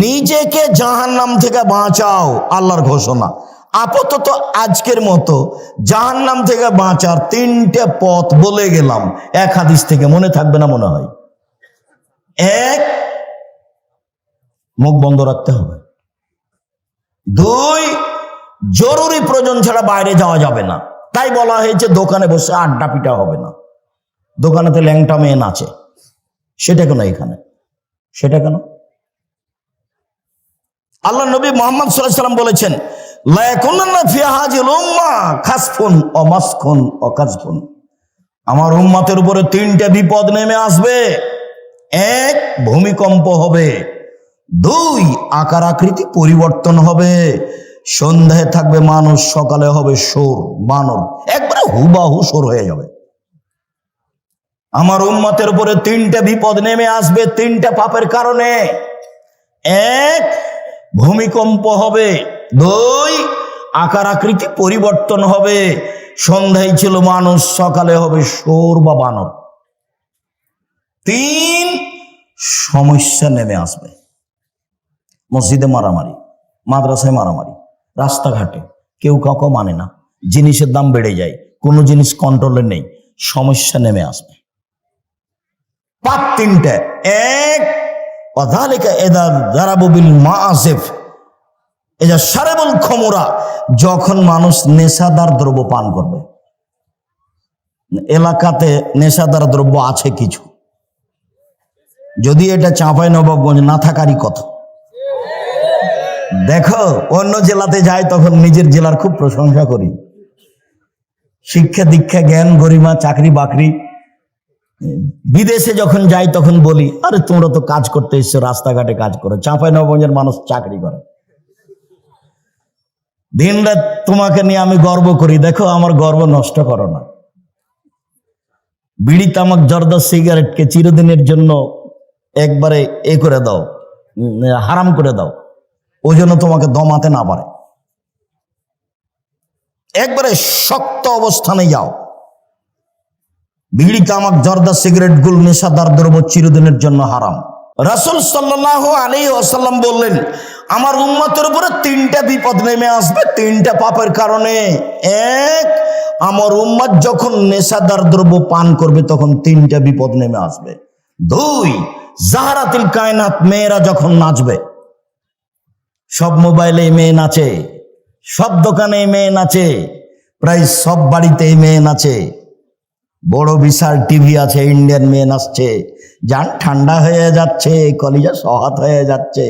নিজেকে জাহান্নাম থেকে বাঁচাও, আল্লাহর ঘোষণা। আপাতত আজকের মতো জাহান্নাম থেকে বাঁচার 3টে পথ বলে গেলাম এক হাদিস থেকে, মনে থাকবে না মনে হয়। 1, মুখ বন্ধ রাখতে হবে। 2, জরুরি প্রয়োজন ছাড়া বাইরে যাওয়া যাবে না। তাই বলা হয়েছে দোকানে বসে আড্ডা পিটা হবে না। দোকানেতে ল্যাংটা মেয়ে নাচে, সেটা কেন এখানে? সেটা কেন? আল্লাহ নবী মুহাম্মদ সাল্লাল্লাহু আলাইহি ওয়াসাল্লাম বলেছেন, লা ইয়াকুনান্না ফি হাযিল উম্মাহ খাসফুন ওয়া মাসখুন ওয়া কাযফুন। আমার উম্মতের উপরে 3টে বিপদ নেমে আসবে। 1, ভূমিকম্প হবে। 2, আকার আকৃতি পরিবর্তন হবে। সন্ধ্যায় থাকবে মানুষ, সকালে হবে শোর বানর, একবারে হুবাহু শোর হয়ে যাবে। আমার উম্মতের উপরে 3টে বিপদ নেমে আসবে 3টে পাপের কারণে। 1, ভূমিকম্প হবে। 2, আকার আকৃতি পরিবর্তন হবে। সন্ধ্যায় ছিল মানুষ, সকালে হবে শোর বা বানর। 3, সমস্যা নেমে আসবে। মসজিদে মারামারি, মাদ্রাসায় মারামারি, রাস্তাঘাটে কেউ কাউকে মানে না, জিনিসের দাম বেড়ে যায়, কোনো জিনিস কন্ট্রোলে নেই, সমস্যা নেমে আসবে। পাপ 3টে। 1, ওয়াযালিকা ইযা যারাবু বিল মাআসিফ, এজা শারাবুল খমরা, যখন মানুষ নেশাদার দ্রব্য পান করবে। এলাকাতে নেশাদার দ্রব্য আছে কিছু, যদি এটা চাঁপাইনবাবগঞ্জ না থাকারই কথা। দেখো অন্য জেলাতে যাই তখন নিজের জেলার খুব প্রশংসা করি, শিক্ষা দীক্ষা জ্ঞান গরিমা চাকরি বাকরি। বিদেশে যখন যাই তখন বলি, আরে তোমরা তো কাজ করতে এসছো, রাস্তাঘাটে কাজ করো। চাঁপাইনবাবগঞ্জের মানুষ চাকরি করে। দিনরাত তোমাকে নিয়ে আমি গর্ব করি, দেখো আমার গর্ব নষ্ট করো না। বিড়ি তামাক জর্দা সিগারেটকে চিরদিনের জন্য একবারে করে দাও, হারাম করে দাও, ওই জন্য তোমাকে দমাতে না পারে। একবারে শক্ত অবস্থানে যাও। বিড়ি তামাক জর্দা সিগারেট গুল নেশাদার দ্রব্য চিরদিনের জন্য হারাম। রাসূল সাল্লাল্লাহু আলাইহি ওয়াসাল্লাম বললেন, আমার উম্মতের উপরে 3টে বিপদ নেমে আসবে 3টে পাপের কারণে। 1, আমার উম্মত যখন নেশাদার দ্রব্য পান করবে তখন 3টে বিপদ নেমে আসবে। 2, জাহরাতিল কায়নাত, মেয়েরা যখন নাচবে। সব মোবাইলে মেয়ে নাচে, সব দোকানে মেয়ে নাচে, প্রায় সব বাড়িতে মেয়ে নাচে। বড় বিশাল টিভি আছে, ইন্ডিয়ান মেয়ে নাচছে। জান ঠান্ডা হয়ে যাচ্ছে, কলিজা সহাত হয়ে যাচ্ছে,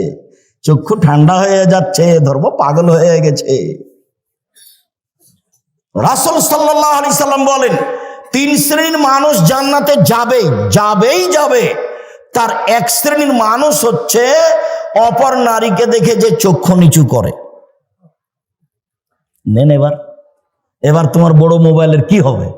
চক্ষু ঠান্ডা হয়ে যাচ্ছে, ধর্ম পাগল হয়ে গেছে। রাসূল সাল্লাল্লাহু আলাইহি সাল্লাম বলেন, 3 শ্রেণীর মানুষ জান্নাতে যাবে। তার 1 শ্রেণীর মানুষ হচ্ছে অপর নারীকে দেখে যে চক্ষু নিচু করে। নেন এবার তোমার বড় মোবাইলের কি হবে?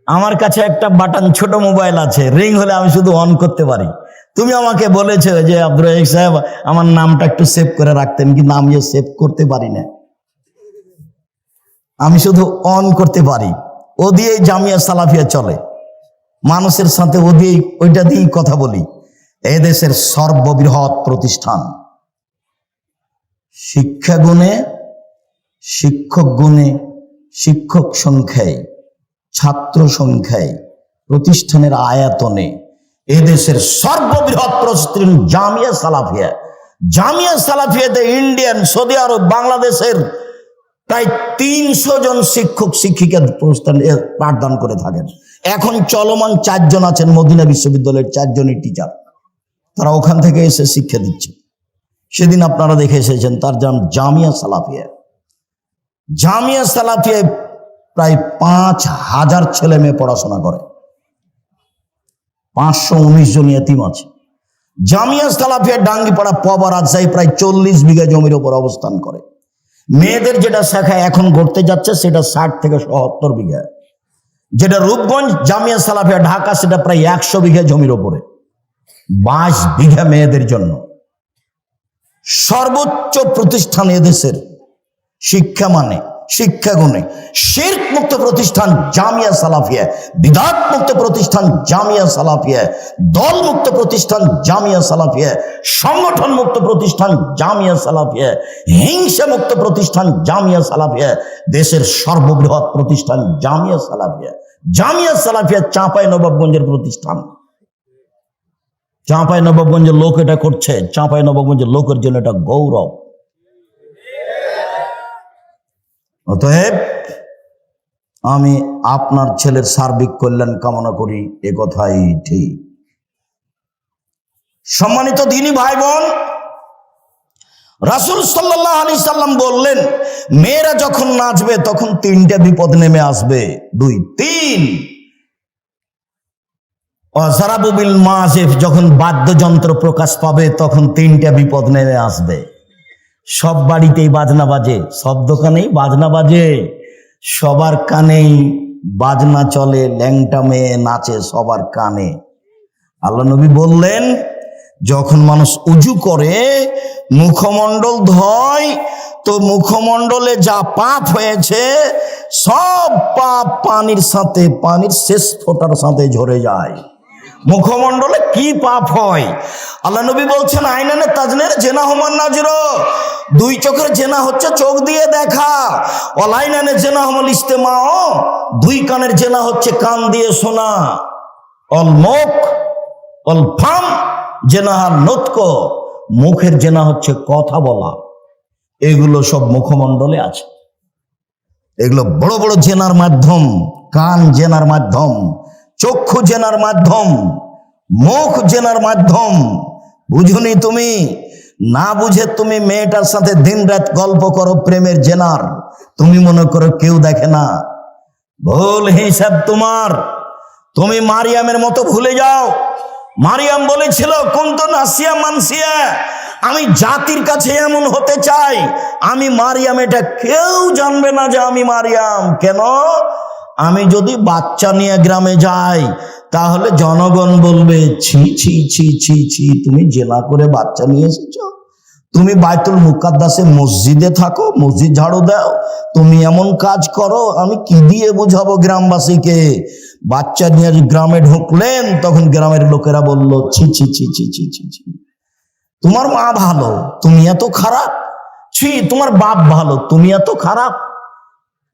আমার কাছে একটা বাটন ছোট মোবাইল আছে, রিং হলে আমি শুধু অন করতে পারি। তুমি আমাকে বলেছো যে আব্দুর রাজ্জাক সাহেব আমার নামটা একটু সেভ করে রাখতেন, কিন্তু আমি সেভ করতে পারি না, আমি শুধু অন করতে পারি। ও দিয়েই জামিয়া সালাফিয়া চলে, মানুষের সাথে ওইটা দিয়েই কথা বলি। এদেশের সর্ববৃহৎ প্রতিষ্ঠান, শিক্ষা গুণে, শিক্ষক গুণে, শিক্ষক সংখ্যায়, ছাত্র সংখ্যায়, প্রতিষ্ঠানের আয়তনে এদেশের সর্ববৃহৎ প্রতিষ্ঠান জামিয়া সালাফিয়া। জামিয়া সালাফিয়াতে ইন্ডিয়ান, সৌদি আরব, বাংলাদেশের প্রায় 300 জন শিক্ষক শিক্ষিকা পাঠদান করে থাকেন। এখন চলমান 4 জন আছেন মদিনা বিশ্ববিদ্যালয়ের, 4 জনই টিচার, তারা ওখান থেকে এসে শিক্ষা দিচ্ছে। সেদিন আপনারা দেখে এসেছেন, তার নাম জামিয়া সালাফিয়া। জামিয়া সালাফিয়ায় প্রায় 5000 ছেলে মেয়ে পড়াশোনা করে, 519 জন ইতিম আছে। জামিয়া সালাফিয়া ডাঙ্গিপাড়া পবা রাজশাহী প্রায় 40 বিঘা জমির উপর অবস্থান করে। মেয়েদের যেটা শাখায় এখন ঘটতে যাচ্ছে সেটা 60 থেকে 70 বিঘা। যেটা রূপগঞ্জ জামিয়া সালাফিয়া ঢাকা, সেটা প্রায় 100 বিঘা জমির উপরে, 22 বিঘা মেয়েদের জন্য। সর্বোচ্চ প্রতিষ্ঠান এদেশের শিক্ষা মানে, শিক্ষাগুণে, শিরক মুক্ত প্রতিষ্ঠান জামিয়া সালাফিয়া, বিদআত মুক্ত প্রতিষ্ঠান জামিয়া সালাফিয়া, দল মুক্ত প্রতিষ্ঠান জামিয়া সালাফিয়া, সংগঠন মুক্ত প্রতিষ্ঠান জামিয়া সালাফিয়া, হিংসা মুক্ত প্রতিষ্ঠান জামিয়া সালাফিয়া, দেশের সর্ববৃহৎ প্রতিষ্ঠান জামিয়া সালাফিয়া। জামিয়া সালাফিয়া চাঁপাইনবাবগঞ্জের প্রতিষ্ঠান। চাঁপাইনবাবগঞ্জের লোক এটা করছে, চাঁপাইনবাবগঞ্জের লোকের জন্য এটা গৌরব। অতএব আমি আপনার ছেলের সার্বিক কল্যাণ কামনা করি, এ কথাই ঠিক। সম্মানিত দ্বীনি ভাই বোন, রাসূল সাল্লাল্লাহু আলাইহি সাল্লাম বললেন, মেয়েরা যখন নাচবে তখন তিনটা বিপদ নেমে আসবে। 2, 3 অজারাবু বিল মাযিফ, যখন বাদ্যযন্ত্র প্রকাশ পাবে তখন তিনটা বিপদ নেমে আসবে। সব বাড়িতেই বাজনা বাজে, সব দোকানেই বাজনা বাজে, সবার কানেই বাজনা চলে, ল্যাংটা মেয়ে নাচে সবার কানে। আল্লাহ নবী বললেন, যখন মানুষ উজু করে মুখমণ্ডল ধয়, তো মুখমণ্ডলে যা পাপ হয়েছে সব পাপ পানির সাথে, পানির শেষ ফোঁটার সাথে ঝরে যায়। মুখমণ্ডলে কি পাপ হয়? আল্লাহ নবী বলছেন, আইনানে তাজনের জেনা হুমান নাজর, 2 চোখের জেনা হচ্ছে চোখ দিয়ে দেখা। অলাইনানে জেনা হুমাল ইস্তেমাও, 2 কানের জেনা হচ্ছে কান দিয়ে শোনা। অল মুখ অল ফাম জেনাহার নতক, মুখের জেনা হচ্ছে কথা বলা। এগুলো সব মুখমণ্ডলে আছে। এগুলো বড় বড় জেনার মাধ্যম, কান জেনার মাধ্যম, চক্ষু জেনার মাধ্যম, মুখ জেনার মাধ্যম। বুঝুনি তুমি? না বুঝে তুমি মেয়েটার সাথে দিনরাত গল্প করো প্রেমের জেনার, তুমি মনে করো কেউ দেখে না। ভুল হিসাব তোমার। তুমি মারিয়ামের মতো ভুলে যাও। মারিয়াম বলেছিল, কুনতু নাসিয়া মানসিয়া, আমি জাতির কাছে এমন হতে চাই, আমি মারিয়াম, এটা কেউ জানবে না যে আমি মারিয়াম। কেন? আমি যদি বাচ্চা নিয়ে গ্রামে যাই তাহলে জনগণ বলবে, ছি ছি ছি ছি ছি, তুমি জেনা করে বাচ্চা নিয়ে এসেছো। তুমি বাইতুল মুকাদ্দাসে মসজিদে থাকো, মসজিদ ঝাড়ু দাও, তুমি এমন কাজ করো, আমি কি দিয়ে বুঝাবো গ্রামবাসীকে? বাচ্চা নিয়ে গ্রামে ঢুকলেন, তখন গ্রামের লোকেরা বলল, ছি ছি ছি ছি ছি ছি ছি, তোমার মা ভালো, তুমি এত খারাপ। ছি, তোমার বাপ ভালো, তুমি এত খারাপ।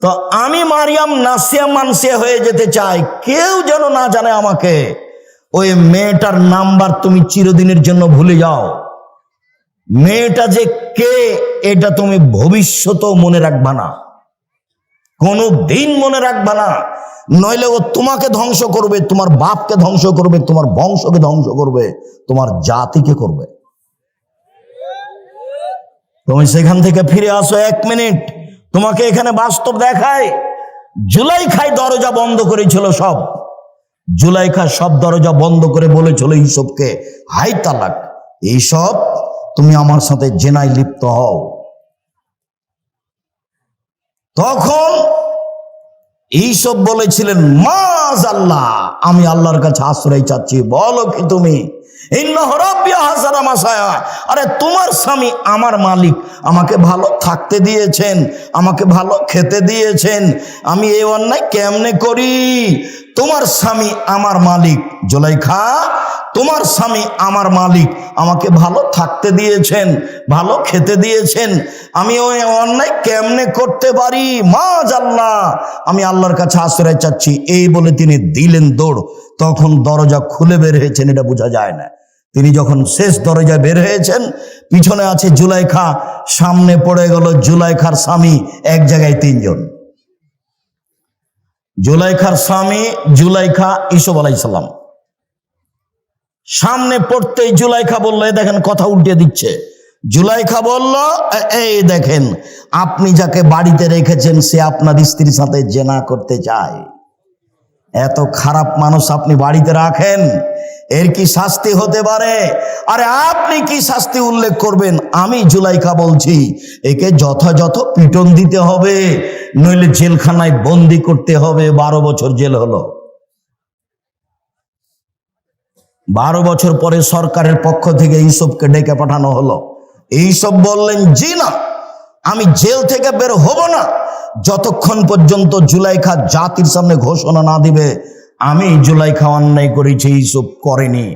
তো আমি মারিয়াম নাসিয়া মানসিয়া হয়ে যেতে চাই, কেউ যেন না জানে আমাকে। ওই মেয়েটার নাম্বার তুমি চিরদিনের জন্য ভুলে যাও। মেয়েটা যে কে এটা তুমি ভবিষ্যতেও মনে রাখবা না, কোনো দিন মনে রাখবা না। নইলে ও তোমাকে ধ্বংস করবে, তোমার বাপকে ধ্বংস করবে, তোমার বংশকে ধ্বংস করবে, তোমার জাতিকে করবে। তুমি সেখান থেকে ফিরে আসো 1 মিনিট, তোমাকে এখানে বাস্তব দেখায়। জুলাইখায় দরজা বন্ধ করেছিল সব। জুলাইখা সব দরজা বন্ধ করে বলেছিল ইউসুফকে, হাই তালাক, এইসব তুমি আমার সাথে জেনায় লিপ্ত হও। তখন ইউসুফ বলেছিলেন, মাযাল্লাহ, আমি আল্লাহর কাছে আশ্রয় চাচ্ছি। বলো কি তুমি? ইন্নাহু রাব্বি হাসানা মাসায়া, আরে তোমার স্বামী আমার মালিক, আমাকে ভালো থাকতে দিয়েছেন, আমাকে ভালো খেতে দিয়েছেন, আমি এই অন্যায় কেমনে করি? তোমার স্বামী আমার মালিক। জুলাইখা, তোমার স্বামী আমার মালিক, আমাকে ভালো থাকতে দিয়েছেন, ভালো খেতে দিয়েছেন, আমি ওই অন্যায় কেমনে করতে পারি? মাযাল্লাহ, আমি আল্লাহর কাছে আশ্রয় চাচ্ছি। এই বলে তিনি দিলেন দৌড়। তখন দরজা খুলে বের হয়েছেন, এটা বোঝা যায় না। তিনি যখন শেষ দরজায় বের হয়েছেন, পিছনে আছে জুলাইখা, সামনে পড়ে গেল জুলাইখার স্বামী। এক জায়গায় 3 জন। জুলাইখার স্বামী, জুলাইখা, ইউসুফ আলাইহিস সালাম। সামনে পড়তেই জুলাইখা বলল, এই দেখেন, কথা উল্টে দিচ্ছে। জুলাইখা বলল, এই দেখেন, আপনি যাকে বাড়িতে রেখেছেন সে আপনার স্ত্রীর সাথে জেনা করতে চায়। এত খারাপ মানুষ আপনি বাড়িতে রাখেন, এর কি শাস্তি হতে পারে? আরে আপনি কি শাস্তি উল্লেখ করবেন? আমি জুলাইখা বলছি, একে যথাযথ পিটন দিতে হবে, নইলে জেলখানায় বন্দি করতে হবে। 12 বছর জেল হলো। 12 বছর পরে সরকারের পক্ষ থেকে ইউসুফকে ডেকে পাঠানো হলো। ইউসুফ বললেন, জি না, আমি জেল থেকে বের হব না যতক্ষণ পর্যন্ত জুলাইখা জাতির সামনে ঘোষণা না দিবে আমি জুলাইখা অন্যায় করেছি, এইসব করেনি,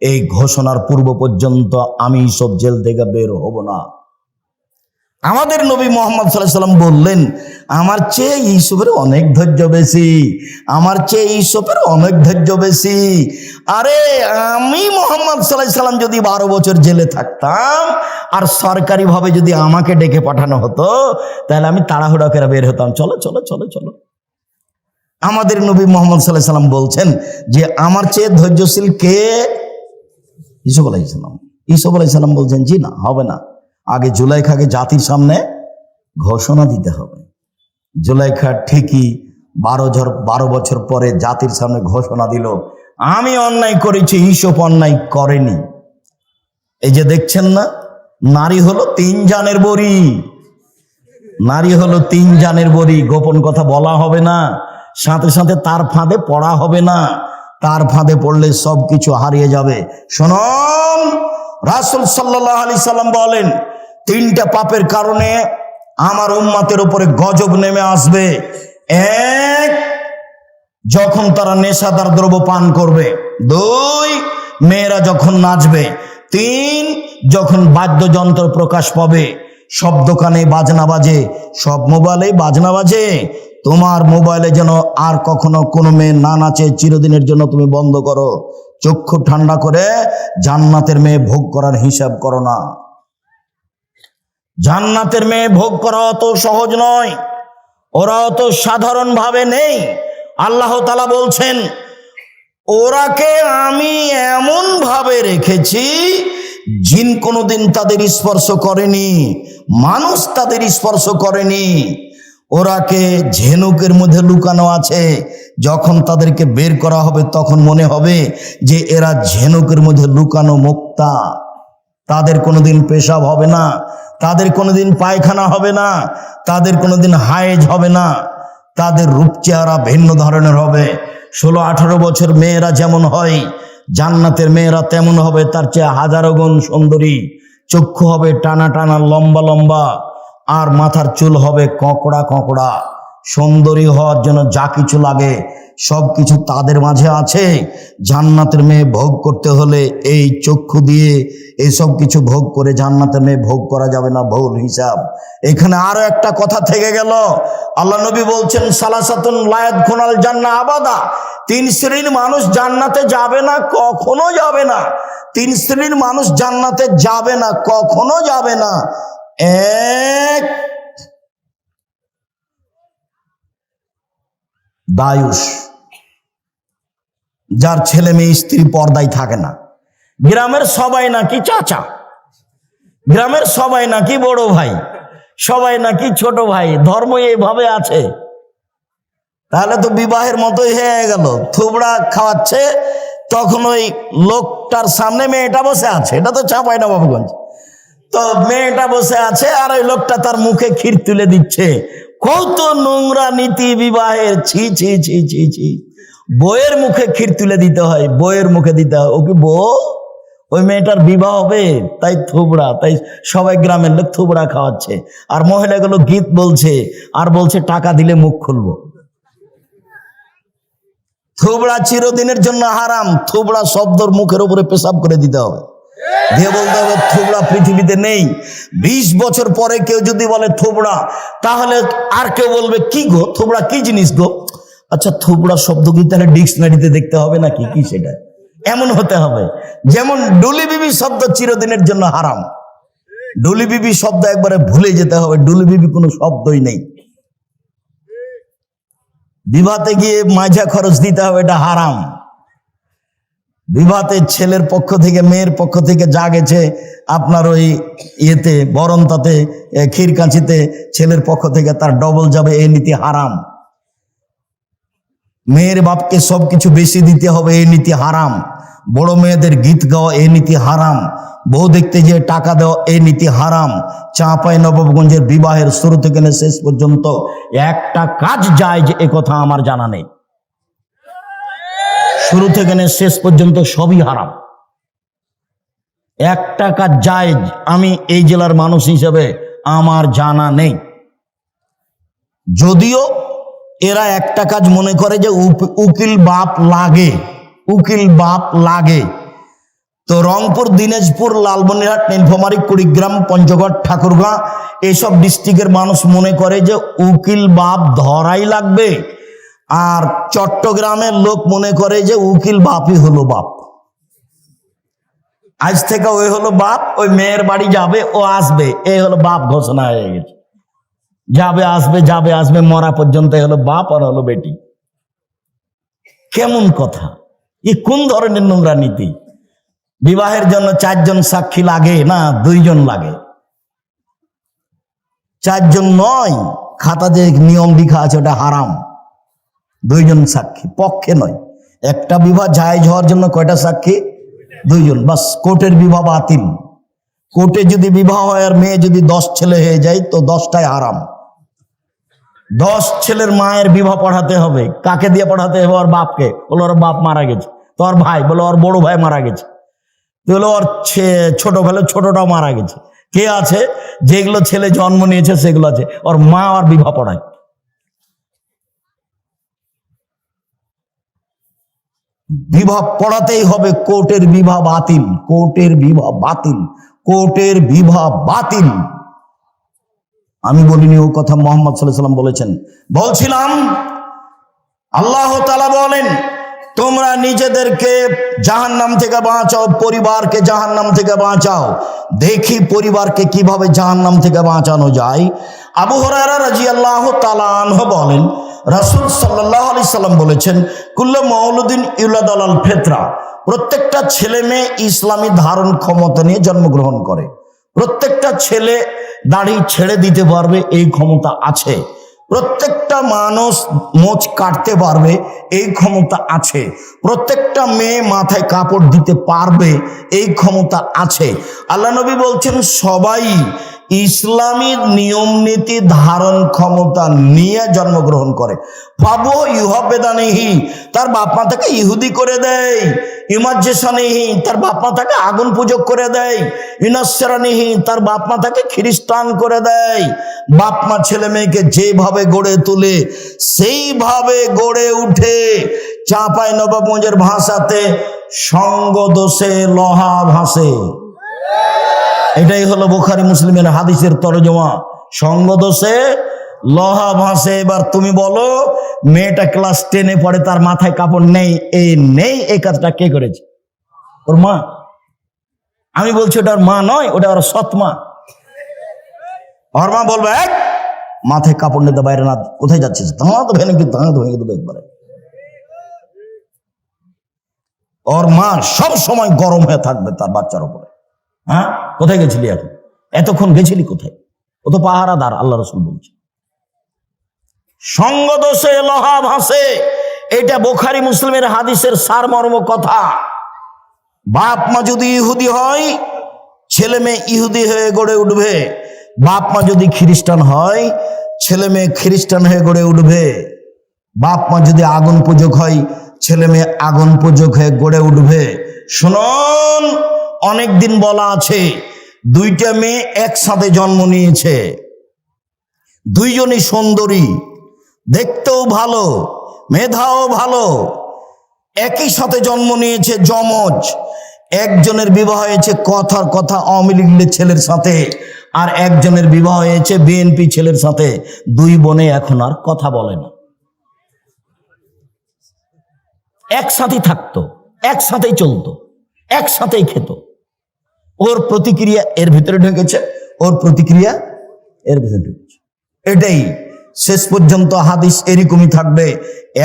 এই ঘোষণার পূর্ব পর্যন্ত আমি এইসব জেল থেকে বের হব না। আমাদের নবী মুহাম্মদ সাল্লাল্লাহু আলাইহি সাল্লাম বললেন, আমার চেয়ে ইউসুফের অনেক ধৈর্য বেশি, আমার চেয়ে ইউসুফের অনেক ধৈর্য বেশি। আরে আমি মুহাম্মদ সাল্লাল্লাহু আলাইহি সাল্লাম যদি 12 বছর জেলে থাকতাম আর সরকারিভাবে যদি আমাকে ডেকে পাঠানো হতো, তাহলে আমি তাড়াহুড়া করে বের হতাম, চলো চলো চলো চলো। আমাদের নবী মুহাম্মদ সাল্লাল্লাহু আলাইহি সাল্লাম বলছেন যে আমার চেয়ে ধৈর্যশীল কে? ইউসুফ আলাইহিস সালাম। ইউসুফ আলাইহিস সালাম বলছেন, জি না, হবে না, আগে জুলাইখাকে জাতির সামনে ঘোষণা দিতে হবে। জুলাইখা ঠিকই 12 বছর পরে জাতির সামনে ঘোষণা দিল, আমি অন্যায় করেছি, ইউসুফ অন্যায় করেনি। এই যে দেখছেন না, নারী হলো 3 জানের বড়ি, নারী হলো 3 জানের বড়ি। গোপন কথা বলা হবে না, সাথে সাথে তার ফাঁদে পড়া হবে না, তার ফাঁদে পড়লে সব কিছু হারিয়ে যাবে। শুনুন, রাসূল সাল্লাল্লাহু আলাইহি সাল্লাম বলেন, 3টা পাপের কারণে আমার উম্মতের উপরে গজব নেমে আসবে। 1, যখন তারা নেশাদার দ্রব্য পান করবে। 2, মেয়েরা যখন নাচবে। 3, যখন বাদ্যযন্ত্র প্রকাশ পাবে। সব দোকানে বাজনা বাজে, সব মোবাইলে বাজনা বাজে। তোমার মোবাইলে যেন আর কখনো কোনো মেয়ে না নাচে, চিরদিনের জন্য তুমি বন্ধ করো। চক্ষু ঠান্ডা করে জান্নাতের মেয়ে ভোগ করার হিসাব করো না। জান্নাতের মেয়ে ভোগ করা অত সহজ নয়, ওরা অত সাধারণ ভাবে নেই। আল্লাহ তাআলা বলছেন, ওরাকে আমি এমন ভাবে রেখেছি জিন কোনোদিন তাদের স্পর্শ করেনি, মানুষ তাদের স্পর্শ করেনি। ওরাকে ঝিনুকের মধ্যে লুকানো আছে, যখন তাদেরকে বের করা হবে তখন মনে হবে যে এরা ঝিনুকের মধ্যে লুকানো মুক্তা। তাদের কোনোদিন পেশাব হবে না, তাদের কোনোদিন পায়খানা হবে না, তাদের কোনোদিন হায়েজ হবে না। তাদের রূপ চেহারা ভিন্ন ধরনের হবে। 16-18 বছর মেয়েরা যেমন হয়, জান্নাতের মেয়েরা তেমন হবে, তার চেয়ে হাজারো গুণ সুন্দরী। চক্ষু হবে টানা টানা, লম্বা লম্বা, আর মাথার চুল হবে ককড়া ককড়া। সুন্দরী হওয়ার জন্য যা কিছু লাগে সব কিছু তাদের মাঝে আছে। জান্নাতের মেয়ে ভোগ করতে হলে এই চক্ষু দিয়ে এইসব কিছু ভোগ করে জান্নাতের মেয়ে ভোগ করা যাবে না, ভুল হিসাব। এখানে আরো একটা কথা থেকে গেল। আল্লাহ নবী বলছেন, সালাসাতুন লা ইয়াদখুলুল জান্নাহ আবাদা, 3 শ্রেণীর মানুষ জান্নাতে যাবে না, কখনো যাবে না। 3 শ্রেণীর মানুষ জান্নাতে যাবে না, কখনো যাবে না। 1, দায়ুস, যার ছেলে মেয়ে স্ত্রী পর্দায় থাকে না। গ্রামের সবাই নাকি চাচা, গ্রামের সবাই নাকি বড় ভাই, সবাই নাকি ছোট ভাই, ধর্ম এইভাবে আছে। তাহলে তো বিবাহের মতোই হয়ে গেল। থুবড়া খাওয়াচ্ছে, তখন ওই লোকটার সামনে মেয়েটা বসে আছে, এটা তো চাঁপাইনবাবগঞ্জ। তো মেয়েটা বসে আছে আর ওই লোকটা তার মুখে ক্ষীর তুলে দিচ্ছে। কত নোংরা নীতি বিবাহের! ছি ছি ছি ছি ছি। বইয়ের মুখে ক্ষীর তুলে দিতে হয়, বইয়ের মুখে দিতে হয়। ও কি বউ? ওই মেয়েটার বিবাহ হবে, তাই থুবড়া, তাই সবাই গ্রামের লোক থুবড়া খাওয়াচ্ছে। আর মহিলাগুলো গীত বলছে আর বলছে টাকা দিলে মুখ খুলবো। থুবড়া চিরদিনের জন্য হারাম। থুবড়া শব্দর মুখের উপরে পেশাব করে দিতে হবে, দিয়ে বলতে হবে থুবড়া পৃথিবীতে নেই। 20 বছর পরে কেউ যদি বলে থুবড়া, তাহলে আর কেউ বলবে কি গো, থুবড়া কি জিনিস গো? আচ্ছা, থুবড়া শব্দ কি তাহলে ডিকশনারিতে দেখতে হবে নাকি, কি সেটা? এমন হতে হবে। যেমন ডুলি বিবি শব্দ চিরদিনের জন্য হারাম, ডুলি বিবি শব্দ একবারে ভুলে যেতে হবে, ডুলি বিবি কোনো শব্দই নেই। বিবাহতে গিয়ে মাঝা খরচ দিতে হবে, এটা হারাম। বিবাহতে ছেলের পক্ষ থেকে মেয়ের পক্ষ থেকে যা গেছে আপনার ওই ইয়েতে বরণতাতে ক্ষীর কাঁচিতে ছেলের পক্ষ থেকে তার ডবল যাবে, এই নীতি হারাম। মেয়ের বাপকে সবকিছু বেশি দিতে হবে, এই নীতি হারাম। বড় মেয়েদের গীত গাওয়া, এই নীতি হারাম। বউ দেখতে গিয়ে টাকা দেওয়া, এই নীতি হারাম। চাঁপাইনবাবগঞ্জের বিবাহের শুরু থেকে শেষ পর্যন্ত একটা কাজ যায় যে একথা আমার জানা নেই। শুরু থেকে শেষ পর্যন্ত সবই হারাম। একটা কাজ জায়েজ আমি এই জেলার মানুষ হিসেবে আমার জানা নেই। যদিও এরা একটা কাজ মনে করে যে উকিল বাপ লাগে, উকিল বাপ লাগে। তো রংপুর, দিনাজপুর, লালমনিরহাট, নীলফামারী, কুড়িগ্রাম, পঞ্চগড়, ঠাকুরগাঁ এসব ডিস্ট্রিক্টের মানুষ মনে করে যে উকিল বাপ ধরাই লাগবে। আর চট্টগ্রামের লোক মনে করে যে উকিল বাপই হলো বাপ। আজ থেকে ওই হলো বাপ, ওই মেয়ের বাড়ি যাবে, ও আসবে, এই হলো বাপ ঘোষণা হয়ে গেছে। যাবে আসবে, যাবে আসবে, মরা পর্যন্ত হলো বাপ আর হলো বেটি। কেমন কথা! এ কোন ধরনের নোংরা নীতি? বিবাহের জন্য 4 জন সাক্ষী লাগে না 2 জন লাগে? 4 জন নয়, খাতা যে নিয়ম লিখা আছে ওটা হারাম। 2 জন সাক্ষী পক্ষে নয়। একটা বিবাহ জায়েজ হওয়ার জন্য কয়টা সাক্ষী? 2 জন, বাস। কোর্টের বিবাহ বাতিল। কোর্টে যদি বিবাহ হয় আর মেয়ে যদি 10 ছেলে হয়ে যায় তো 10টাই হারাম। 10 ছেলের মায়ের বিবাহ পড়াতে হবে। কাকে দিয়ে পড়াতে হবে? ওর বাপকে। বলো ওর বাপ মারা গেছে। তো ওর ভাই, বলো ওর বড় ভাই মারা গেছে। বলো ওর ছোট ভাই, ছোটটাও মারা গেছে। কে আছে? যেগুলো ছেলে জন্ম নিয়েছে সেগুলো আছে। ওর মা আর বিবাহ পড়ায়। বিবাহ পড়াতেই হবে। কোর্টের বিবাহ বাতিল, কোর্টের বিবাহ বাতিল, কোর্টের বিবাহ বাতিল। আমি বলিনি, ও কথা মুহাম্মদ সাল্লাল্লাহু আলাইহি ওয়াসাল্লাম বলেছেন। বলছিলাম আল্লাহ তাআলা বলেন, তোমরা নিজেদেরকে জাহান্নাম থেকে বাঁচাও, পরিবারকে জাহান্নাম থেকে বাঁচাও। দেখি পরিবারকে কিভাবে জাহান্নাম থেকে বাঁচানো যায়। আবু হুরায়রা রাদিয়াল্লাহু তাআলা আনহু বলেন, রাসূল সাল্লাল্লাহু আলাইহি সাল্লাম বলেছেন, কুল্লু মাউলুদিন ইউলাদু আলাল ফিতরা, প্রত্যেকটা ছেলে মেয়ে ইসলামী ধারণ ক্ষমতা নিয়ে জন্মগ্রহণ করে। প্রত্যেকটা ছেলে দাড়ি ছেড়ে দিতে পারবে, এই ক্ষমতা আছে। প্রত্যেকটা মানুষ মোচ কাটতে পারবে, এই ক্ষমতা আছে। প্রত্যেকটা মেয়ে মাথায় কাপড় দিতে পারবে, এই ক্ষমতা আছে। আল্লাহ নবী বলছেন, সবাই ইসলামী নিয়ম নীতি ধারণ ক্ষমতা নিয়ে জন্মগ্রহণ করে। বাবু ইউহাবেদানেহি, তার বাপ মা তাকে ইহুদি করে দেয়। ইমাজ্জেসানেহি, তার বাপ মা তাকে আগুন পূজক করে দেয়। ইনাসরানিহি, তার বাপ মা তাকে খ্রিস্টান করে দেয়। বাপ মা ছেলে মেয়েকে যেভাবে গড়ে তোলে সেইভাবে গড়ে উঠে। চাঁপাই নবাবগঞ্জের ভাষাতে সঙ্গ দোষে লোহা ভাসে। এটাই হলো বুখারী মুসলিমের হাদিসের তরজমা। সঙ্গ দোষে লোহা ভাসে। এবার তুমি বলো, মেয়েটা ক্লাস 10-এ পড়ে, তার মাথায় কাপড় নেই, এই কাজটা কে করেছে? ওর মা। আমি বলছি ওটার মা নয়, ওটা ওর সৎ মা। ওর মা বলবে, এক মাথায় কাপড় নিতে বাইরে না, কোথায় যাচ্ছিস? দাঁড়া তো ভেঙে দেবো একবারে। ওর মা সব সময় গরম হয়ে থাকবে তার বাচ্চার উপরে। হ্যাঁ, কোথায় গেছিলি এখন? এতক্ষণ গেছিলি কোথায়? ও তো পাহারাদার, আল্লাহ রাসূল বলছে। সঙ্গ দোষে লোহা ভাসে, এটা বুখারী মুসলিমের হাদিসের সারমর্ম কথা। বাপ মা যদি ইহুদি হয়, ছেলে মেয়ে ইহুদি হয়ে গড়ে উঠবে। বাপ মা যদি খ্রিস্টান হয়, ছেলে মেয়ে খ্রিস্টান হয়ে গড়ে উঠবে। বাপ মা যদি আগুন পূজক হয়, ছেলে মেয়ে আগুন পূজক হয়ে গড়ে উঠবে। শুনুন, অনেকদিন বলা আছে, 2টা মেয়ে একসাথে জন্ম নিয়েছে। 2জনই সুন্দরী, দেখতেও ভালো, মেধাও ভালো, একই সাথে জন্ম নিয়েছে, যমজ। একজনের বিবাহ হয়েছে কথার কথা আওয়ামী লীগের ছেলের সাথে, আর একজনের বিবাহ হয়েছে বিএনপি ছেলের সাথে। 2 বোনে এখন আর কথা বলে না। একসাথেই থাকতো, একসাথেই চলতো, একসাথেই খেত। ওর প্রতিক্রিয়া এর ভিতরে ঢুকেছে, ওর প্রতিক্রিয়া এর ভিতরে ঢুকেছে। এটাই শেষ পর্যন্ত হাদিস এরকমই থাকবে।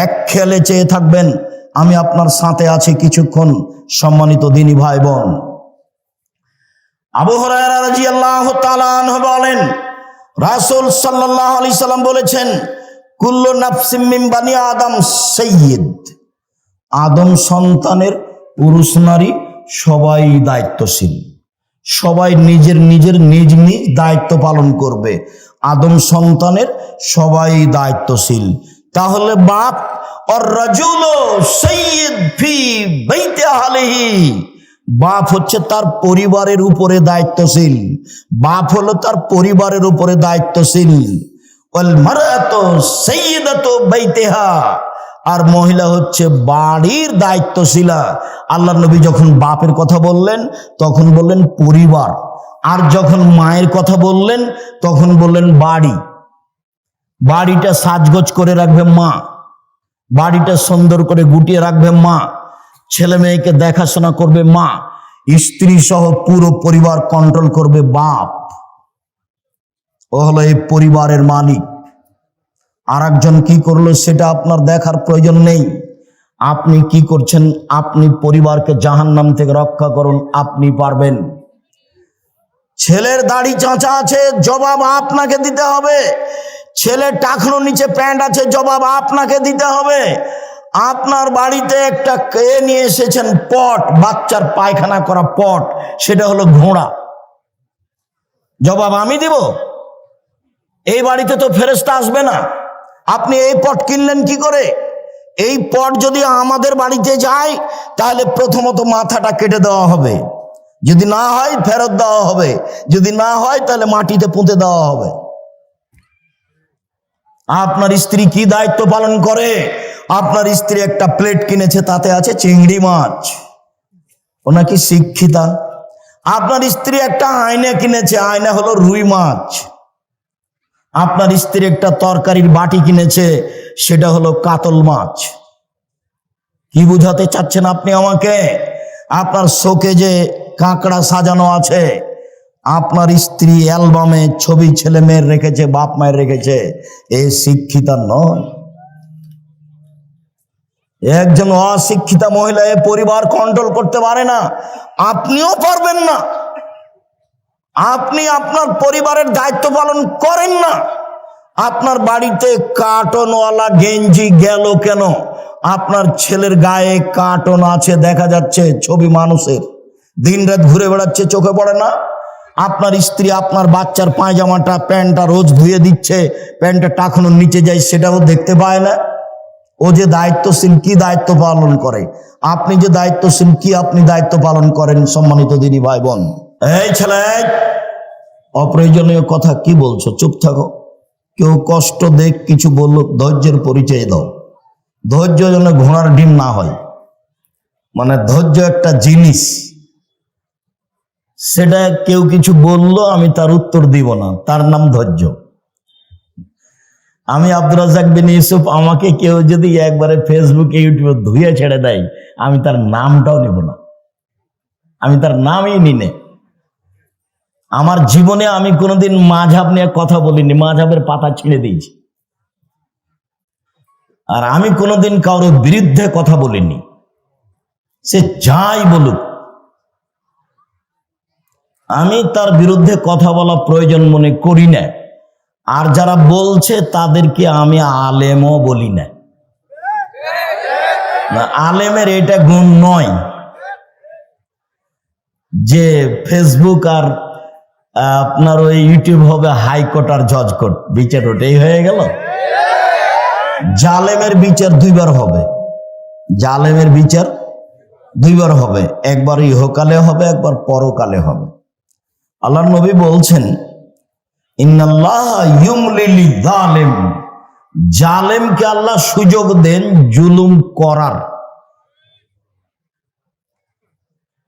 এক খেয়ালে চেয়ে থাকবেন, আমি আপনার সাথে আছি কিছুক্ষণ। সম্মানিত দিনী ভাই বোন, আবু হুরায়রা রাদিয়াল্লাহু তাআলা আনহু বলেন, রাসূল সাল্লাল্লাহু আলাইহি সাল্লাম বলেছেন, কুল্লু নাফসিম মিন বানি আদম সাইয়্যিদ, আদম সন্তানের পুরুষ নারী সবাই দায়িত্বশীল। সবাই নিজের নিজ নিজ দায়িত্ব পালন করবে। আদম সন্তানের সবাই দায়িত্বশীল। তাহলে বাপ আর রাজুলু সাইয়্যিদ ফি বাইতি আহলিহি, বাপ হচ্ছে তার পরিবারের উপরে দায়িত্বশীল। বাপ হলো তার পরিবারের উপরে দায়িত্বশীল। ওয়াল মারআতু সাইয়্যিদাতু বাইতিহা, আর মহিলা হচ্ছে বাড়ির দায়িত্বশীলা। আল্লাহর নবী যখন বাপের কথা বললেন তখন বললেন পরিবার, আর যখন মায়ের কথা বললেন তখন বললেন বাড়ি। বাড়িটা সাজগোজ করে রাখবে মা, বাড়িটা সুন্দর করে গুটিয়ে রাখবে মা, ছেলে মেয়েকে দেখাশোনা করবে মা, স্ত্রী সহ পুরো পরিবার কন্ট্রোল করবে বাপ। ও হলো এই পরিবারের মালিক। আর একজন কি করলো সেটা আপনার দেখার প্রয়োজন নেই। আপনি কি করছেন, আপনি পরিবারকে জাহান্নাম থেকে রক্ষা করুন, আপনি পারবেন। ছেলের দাড়ি চাঁচা আছে, জবাব আপনাকে দিতে হবে। ছেলের টাকনো নিচে প্যান্ট আছে, জবাব আপনাকে দিতে হবে। আপনার বাড়িতে একটা কে নিয়ে এসেছেন পট, বাচ্চার পায়খানা করা পট, সেটা হলো ঘোড়া, জবাব আমি দিব? এই বাড়িতে তো ফেরেশতা আসবে না। আপনি এই পট কিনলেন কি করে? এই পট যদি আমাদের বাড়িতে যায় তাহলে প্রথমত মাথাটা কেটে দেওয়া হবে, যদি না হয় ফেরত দেওয়া হবে, যদি না হয় তাহলে মাটিতে পুঁতে দেওয়া হবে। আপনার স্ত্রী কি দায়িত্ব পালন করে? আপনার স্ত্রী একটা প্লেট কিনেছে, তাতে আছে চিংড়ি মাছ, ও নাকি শিক্ষিতা। আপনার স্ত্রী একটা আয়না কিনেছে, আয়না হলো রুই মাছ। আপনার স্ত্রী একটা তরকারির বাটি কিনেছে, সেটা হলো কাতল মাছ। কি বুঝাতে চাচ্ছেন আপনি আমাকে? আপনার শোকে যে কাঁকড়া সাজানো আছে, আপনার স্ত্রী অ্যালবামে ছবি ছেলে মেয়ের রেখেছে, বাপ মায়ের রেখেছে, এ শিক্ষিতা নয়। একজন অশিক্ষিতা মহিলা এ পরিবার কন্ট্রোল করতে পারে না, আপনিও পারবেন না। আপনি আপনার পরিবারের দায়িত্ব পালন করেন না। আপনার বাড়িতে কার্টনওয়ালা গেঞ্জি গেল কেন? আপনার ছেলের গায়ে কার্টন আছে, দেখা যাচ্ছে ছবি মানুষের, দিনরাত ঘুরে বেড়াচ্ছে, চোখে পড়ে না? আপনার স্ত্রী আপনার বাচ্চার পায়জামাটা প্যান্টটা রোজ ধুয়ে দিচ্ছে, প্যান্টটা টাকানোর নিচে যায়, সেটাও দেখতে পায় না। ও যে দায়িত্বশীল, কি দায়িত্ব পালন করে? আপনি যে দায়িত্বশীল, কি আপনি দায়িত্ব পালন করেন? সম্মানিত দিনী ভাই বোন, এই ছেলে, অপ্রয়োজনীয় কথা কি বলছো? চুপ থাকো। কেউ কষ্ট দেখ, কিছু বললো, ধৈর্যের পরিচয় দাও। ধৈর্য যেন ঘোড়ার ডিম না হয়। মানে ধৈর্য একটা জিনিস, সেটা কেউ কিছু বললো আমি তার উত্তর দিব না, তার নাম ধৈর্য। আমি আব্দুর রাজ্জাক বিন ইউসুফ, আমাকে কেউ যদি একবারে ফেসবুকে ইউটিউবে ধুয়ে ছেড়ে দেয়, আমি তার নামটাও নেব না, আমি তার নামই নিনে। আমার জীবনে আমি কোনোদিন মাযহাব নিয়ে কথা বলিনি, মাযহাবের পাতা ছিঁড়ে দিয়েছি। আর আমি কোনোদিন কারোর বিরুদ্ধে কথা বলিনি, সে যাই বলুক। আমি তার বিরুদ্ধে কথা বলা প্রয়োজন মনে করি না। আর যারা বলছে তাদেরকে আমি আলেমও বলি না। আলেমের এটা গুণ নয় যে ফেসবুক আর আপনার ওই ইউটিউব হবে হাইকোর্ট আর জজ কোর্ট, বিচার ওটাই হয়ে গেল। জালেমের বিচার দুইবার হবে, জালেমের বিচার দুইবার হবে, একবার ইহকালে হবে, একবার পরকালে হবে। আল্লাহর নবী বলছেন, ইন্নাল্লাহ ইউমলিল যালিম, জালেমকে আল্লাহ সুযোগ দেন জুলুম করার।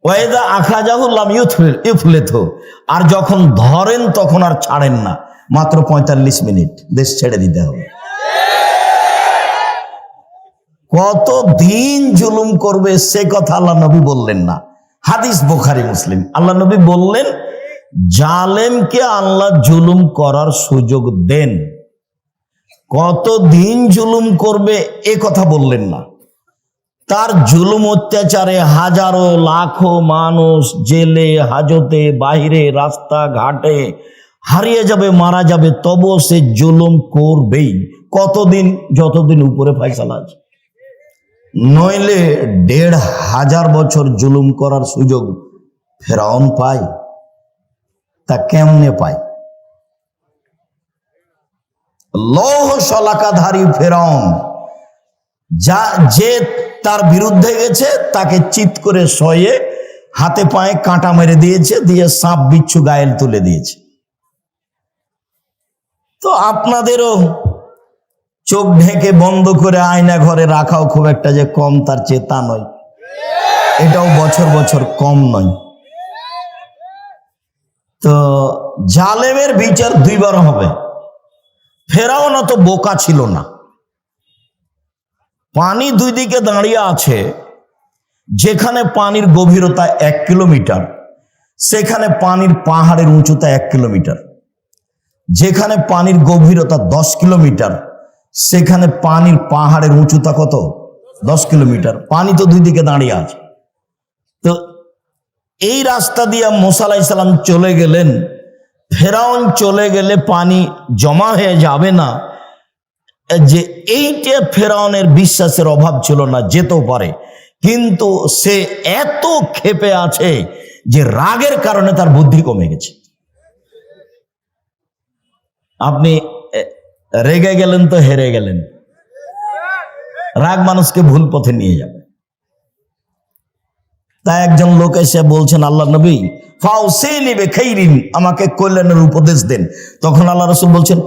ওয়াইদা আখাযাহু লাম ইউফলিথু, আর যখন ধরেন তখন আর ছাড়েন না, মাত্র 45 মিনিট দেশ ছেড়ে দিতে হবে। কত দিন জুলুম করবে সে কথা আল্লাহ নবী বললেন না, হাদিস বুখারী মুসলিম। আল্লাহ নবী বললেন জালেমকে আল্লাহ জুলুম করার সুযোগ দেন। কত দিন জুলুম করবে এ কথা বললেন না। তার জুলুম অত্যাচারে হাজারো লাখো মানুষ জেলে হাজতে বাইরে রাস্তাঘাটে হারিয়ে যাবে, মারা যাবে, তবুও সে জুলুম করবেই। কতদিন? যতদিন উপরে ফয়সালা আছে। নইলে ১৫০০ বছর জুলুম করার সুযোগ ফেরাউন পায়? তা কেমনে পায়? লৌহ শলাকাধারী ফেরাউন, যে তার বিরুদ্ধে গেছে তাকে চিৎ করে শয়ে হাতে পায়ে কাঁটা মেরে দিয়েছে, দিয়ে সাপ বিচ্ছু গায়েল তুলে দিয়েছে। তো আপনাদেরও চোখ ঢেকে বন্ধ করে আয়না ঘরে রাখাও খুব একটা যে কম তার চেয়ে তা নয়, এটাও বছর বছর কম নয়। তো জালেমের বিচার দুইবার হবে। ফেরাউন অত বোকা ছিল না। পানি দুই দিকে দাঁড়িয়ে আছে, যেখানে পানির গভীরতা 1 কিলোমিটার সেখানে পানির পাহাড়ের উঁচুতা 1 কিলোমিটার, যেখানে পানির গভীরতা 10 কিলোমিটার সেখানে পানির পাহাড়ের উঁচুতা কত? 10 কিলোমিটার। পানি তো দুই দিকে দাঁড়িয়ে আছে। তো এই রাস্তা দিয়ে মুসা আলাইহিস সালাম চলে গেলেন। ফেরাউন চলে গেলে পানি জমা হয়ে যাবে না, যে এইটা ফেরাউনের বিশ্বাসের অভাব ছিল না, যেতেও পারে, কিন্তু সে এত ক্ষেপে আছে যে রাগের কারণে তার বুদ্ধি কমে গেছে। আপনি রেগে গেলেন তো হেরে গেলেন। রাগ মানুষকে ভুল পথে নিয়ে যাবে। তাই একজন লোক এসে বলছেন, আল্লাহ নবী ফাউসিনি বিখাইরিন, আমাকে কল্যাণের উপদেশ দেন। তখন আল্লাহ রাসূল বলছেন,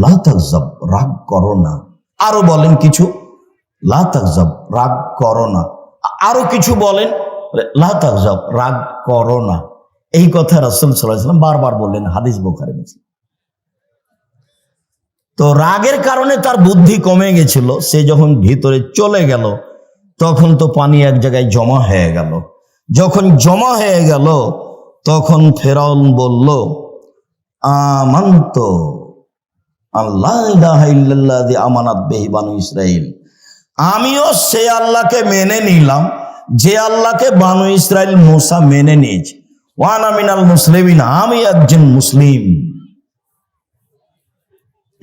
লা তাগজাব, রাগ করো না। আরো বলেন কিছু, লা তাগজাব, রাগ করো না। আরো কিছু বলেন, লা তাগজাব, রাগ করো না। এই কথা রাসূল সাল্লাল্লাহু আলাইহি ওয়াসাল্লাম বারবার বললেন, হাদিস বুখারী মুসলিম। তো রাগের কারণে তার বুদ্ধি কমে গেছিল। সে যখন ভিতরে চলে গেল তখন তো পানি এক জায়গায় জমা হয়ে গেল। যখন জমা হয়ে গেল তখন ফেরাউন বলল, আমানতু আল্লা ইলাহা ইল্লাল্লাযী আমানাত বিহি বানু ইসরাঈল, আমিও সে আল্লাহকে মেনে নিলাম যে আল্লাহকে বানু ইসরাঈল মুসা মেনে নিয়েছে। ওয়া আনা মিনাল মুসলিমিন, আমি একজন মুসলিম।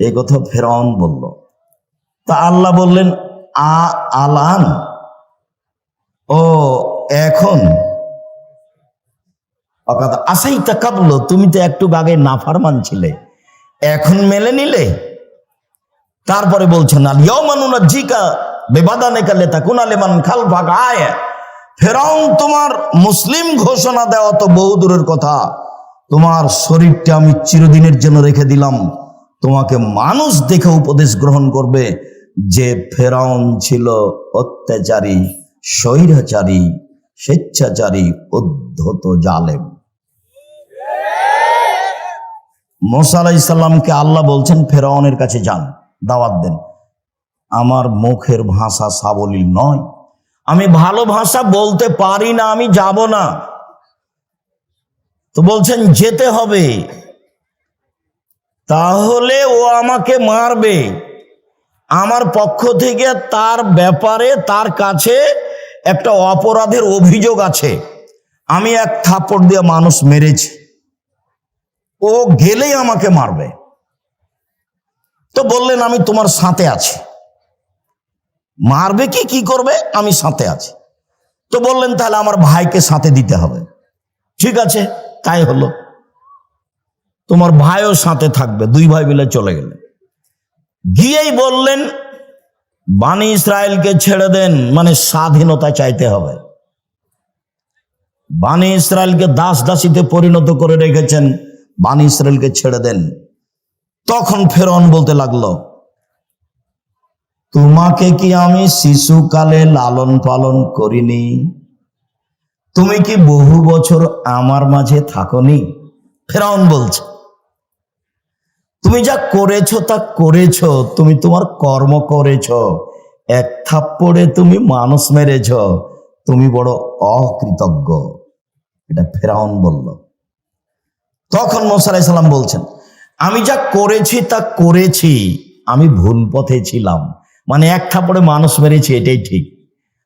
এই কথা ফেরাউন বলল। তা আল্লাহ বললেন, আলান, ও এখন, আসাইতা কাবল, তুমি তো একটু আগে নাফরমান ছিলে, এখন মেনে নিলে? তারপরে বলছেন, আল ইয়াউমা নুনাজ্জিকা বিবাদানিকা লিতাকুনা লিমান খালফাকা আয়া। ফেরাউন, তোমার মুসলিম ঘোষণা দেওয়া তো বহু দূরের কথা, তোমার শরীরটা আমি চিরদিনের জন্য রেখে দিলাম, তোমাকে মানুষ দেখে উপদেশ গ্রহণ করবে যে ফেরাউন ছিল অত্যাচারী, স্বৈরাচারী, স্বেচ্ছাচারী, উদ্ধত, জালেম। মুসা আলাইহিস সালামকে আল্লাহ বলছেন, ফেরাউনের কাছে যান, দাওয়াত দেন। আমার মুখের ভাষা সাবলীল নয়, আমি ভালো ভাষা বলতে পারি না, আমি যাব না। তো বলছেন যেতে হবে, তাহলে ও আমাকে মারবে। আমার পক্ষ থেকে তার ব্যাপারে তার কাছে একটা অপরাধের অভিযোগ আছে, আমি এক থাপ্পড় দিয়ে মানুষ মেরেছি, ও গেলেই আমাকে মারবে। তো বললেন, আমি তোমার সাথে আছি। মারবে কি করবে, আমি সাথে আছি। তো বললেন, তাহলে আমার ভাইকে সাথে দিতে হবে। ঠিক আছে, তাই হলো। তোমার ভাইও সাথে থাকবে। দুই ভাই মিলে চলে গেলেন। গিয়েই বললেন, বানি ইসরায়েলকে ছেড়ে দেন, মানে স্বাধীনতা চাইতে হবে। বানি ইসরায়েলকে দাস দাসীতে পরিণত করে রেখেছেন, বানি ইসরায়েলকে ছেড়ে দেন। তখন ফেরাউন বলতে লাগলো, তোমাকে কি আমি শিশুকালে লালন পালন করিনি? তুমি কি বহু বছর আমার মাঝে থাকোনি? ফেরাউন বলছে, তুমি যা করেছো তা করেছো, তুমি তোমার কর্ম করেছো, এক থাপ্পড়ে তুমি মানুষ মেরেছ, তুমি বড় অকৃতজ্ঞ। এটা ফেরাউন বলল। তখন মুসা আলাইহিস সালাম বলছেন, আমি যা করেছি তা করেছি, আমি ভুল পথে ছিলাম, মানে এক থাপ্পড়ে মানুষ মেরেছি, এটাই ঠিক,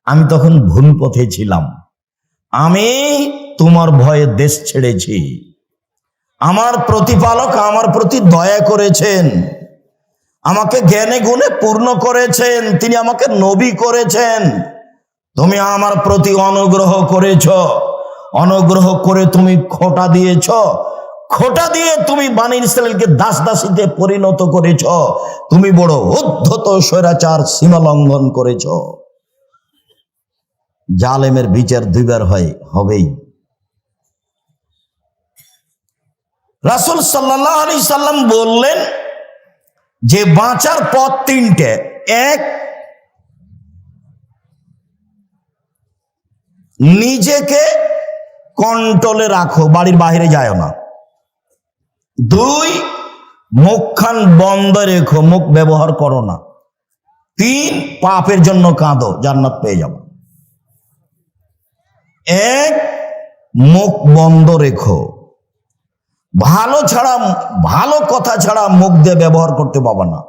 আমি তখন ভুল পথে ছিলাম। আমি তোমার ভয়ে দেশ ছেড়েছি। আমার প্রতিপালক আমার প্রতি দয়া করেছেন, আমাকে জ্ঞানে গুণে পূর্ণ করেছেন, তিনি আমাকে নবী করেছেন। তুমি আমার প্রতি অনুগ্রহ করেছ, অনুগ্রহ করে তুমি খোঁটা দিয়েছ, খোঁটা দিয়ে তুমি বানি ইসরায়েলকে দাস দাসীতে পরিণত করেছ, তুমি বড় উদ্ধত স্বৈরাচার, সীমা লঙ্ঘন করেছ। জালেমের বিচার দুইবার হবেই। রাসূল সাল্লাল্লাহু আলাইহি সাল্লাম বললেন, যে বাঁচার পথ তিনটে। এক, নিজেকে কন্ট্রোলে রাখো, বাড়ির বাইরে যায় না। দুই, মুখখান বন্ধ রেখো, মুখ ব্যবহার করো না। তিন, পাপের জন্য কাঁদো, জান্নাত পেয়ে যাবো। এক, মুখ বন্ধ রেখো। ভালো কথা ছাড়া মুখ দিয়ে ব্যবহার করতে পারবে না।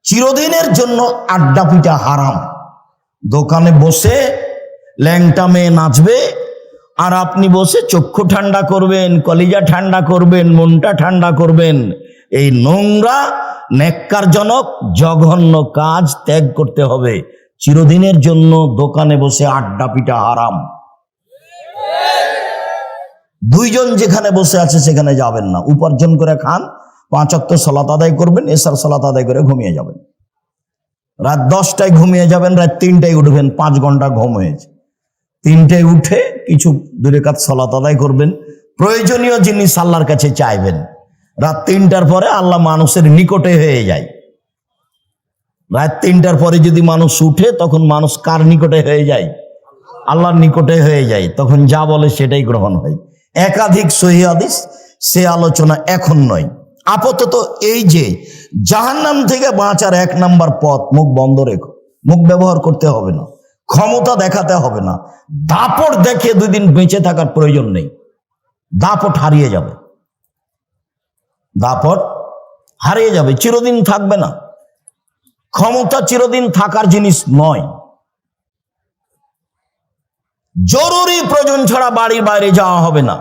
চিরদিনের জন্য আড্ডা পিটা হারাম। দোকানে বসে ল্যাংটা মেয়ে নাচবে, আর আপনি বসে চক্ষু ঠান্ডা করবেন, কলিজা ঠান্ডা করবেন, মনটা ঠান্ডা করবেন। এই নোংরা নেক্কারজনক জঘন্য কাজ ত্যাগ করতে হবে। চিরদিনের জন্য দোকানে বসে আড্ডা পিটা হারাম। দুইজন যেখানে বসে আছে সেখানে যাবেন না। উপার্জন করে খান, 5 ওয়াক্ত সালাত আদায় করবেন, এশার সালাত আদায় করে ঘুমিয়ে যাবেন। রাত 10টায় ঘুমিয়ে যাবেন, রাত 3টায় উঠবেন, 5 ঘন্টা ঘুম হয়েছে। 3টায় উঠে কিছু 2 রাকাত সালাত আদায় করবেন, প্রয়োজনীয় জিনিস আল্লাহর কাছে চাইবেন। রাত 3টার পরে আল্লাহ মানুষের নিকটে হয়ে যায়। রাত 3টার পরে যদি মানুষ উঠে, তখন মানুষ কার নিকটে হয়ে যায়? আল্লাহর নিকটে হয়ে যায়। তখন যা বলে সেটাই গ্রহণ হয়। একাধিক সহিহ হাদিস, সে আলোচনা এখন নয়। আপাতত এই যে জাহান্নাম থেকে বাঁচার 1 নাম্বার পথ, মুখ বন্ধ রেখো। মুখ ব্যবহার করতে হবে না, ক্ষমতা দেখাতে হবে না। দাপট দেখে 2 দিন বেঁচে থাকার প্রয়োজন নেই। দাপট হারিয়ে যাবে, দাপট হারিয়ে যাবে, চিরদিন থাকবে না। ক্ষমতা চিরদিন থাকার জিনিস নয়। জরুরি প্রয়োজন ছাড়া বাড়ির বাইরে যাওয়া হবে না।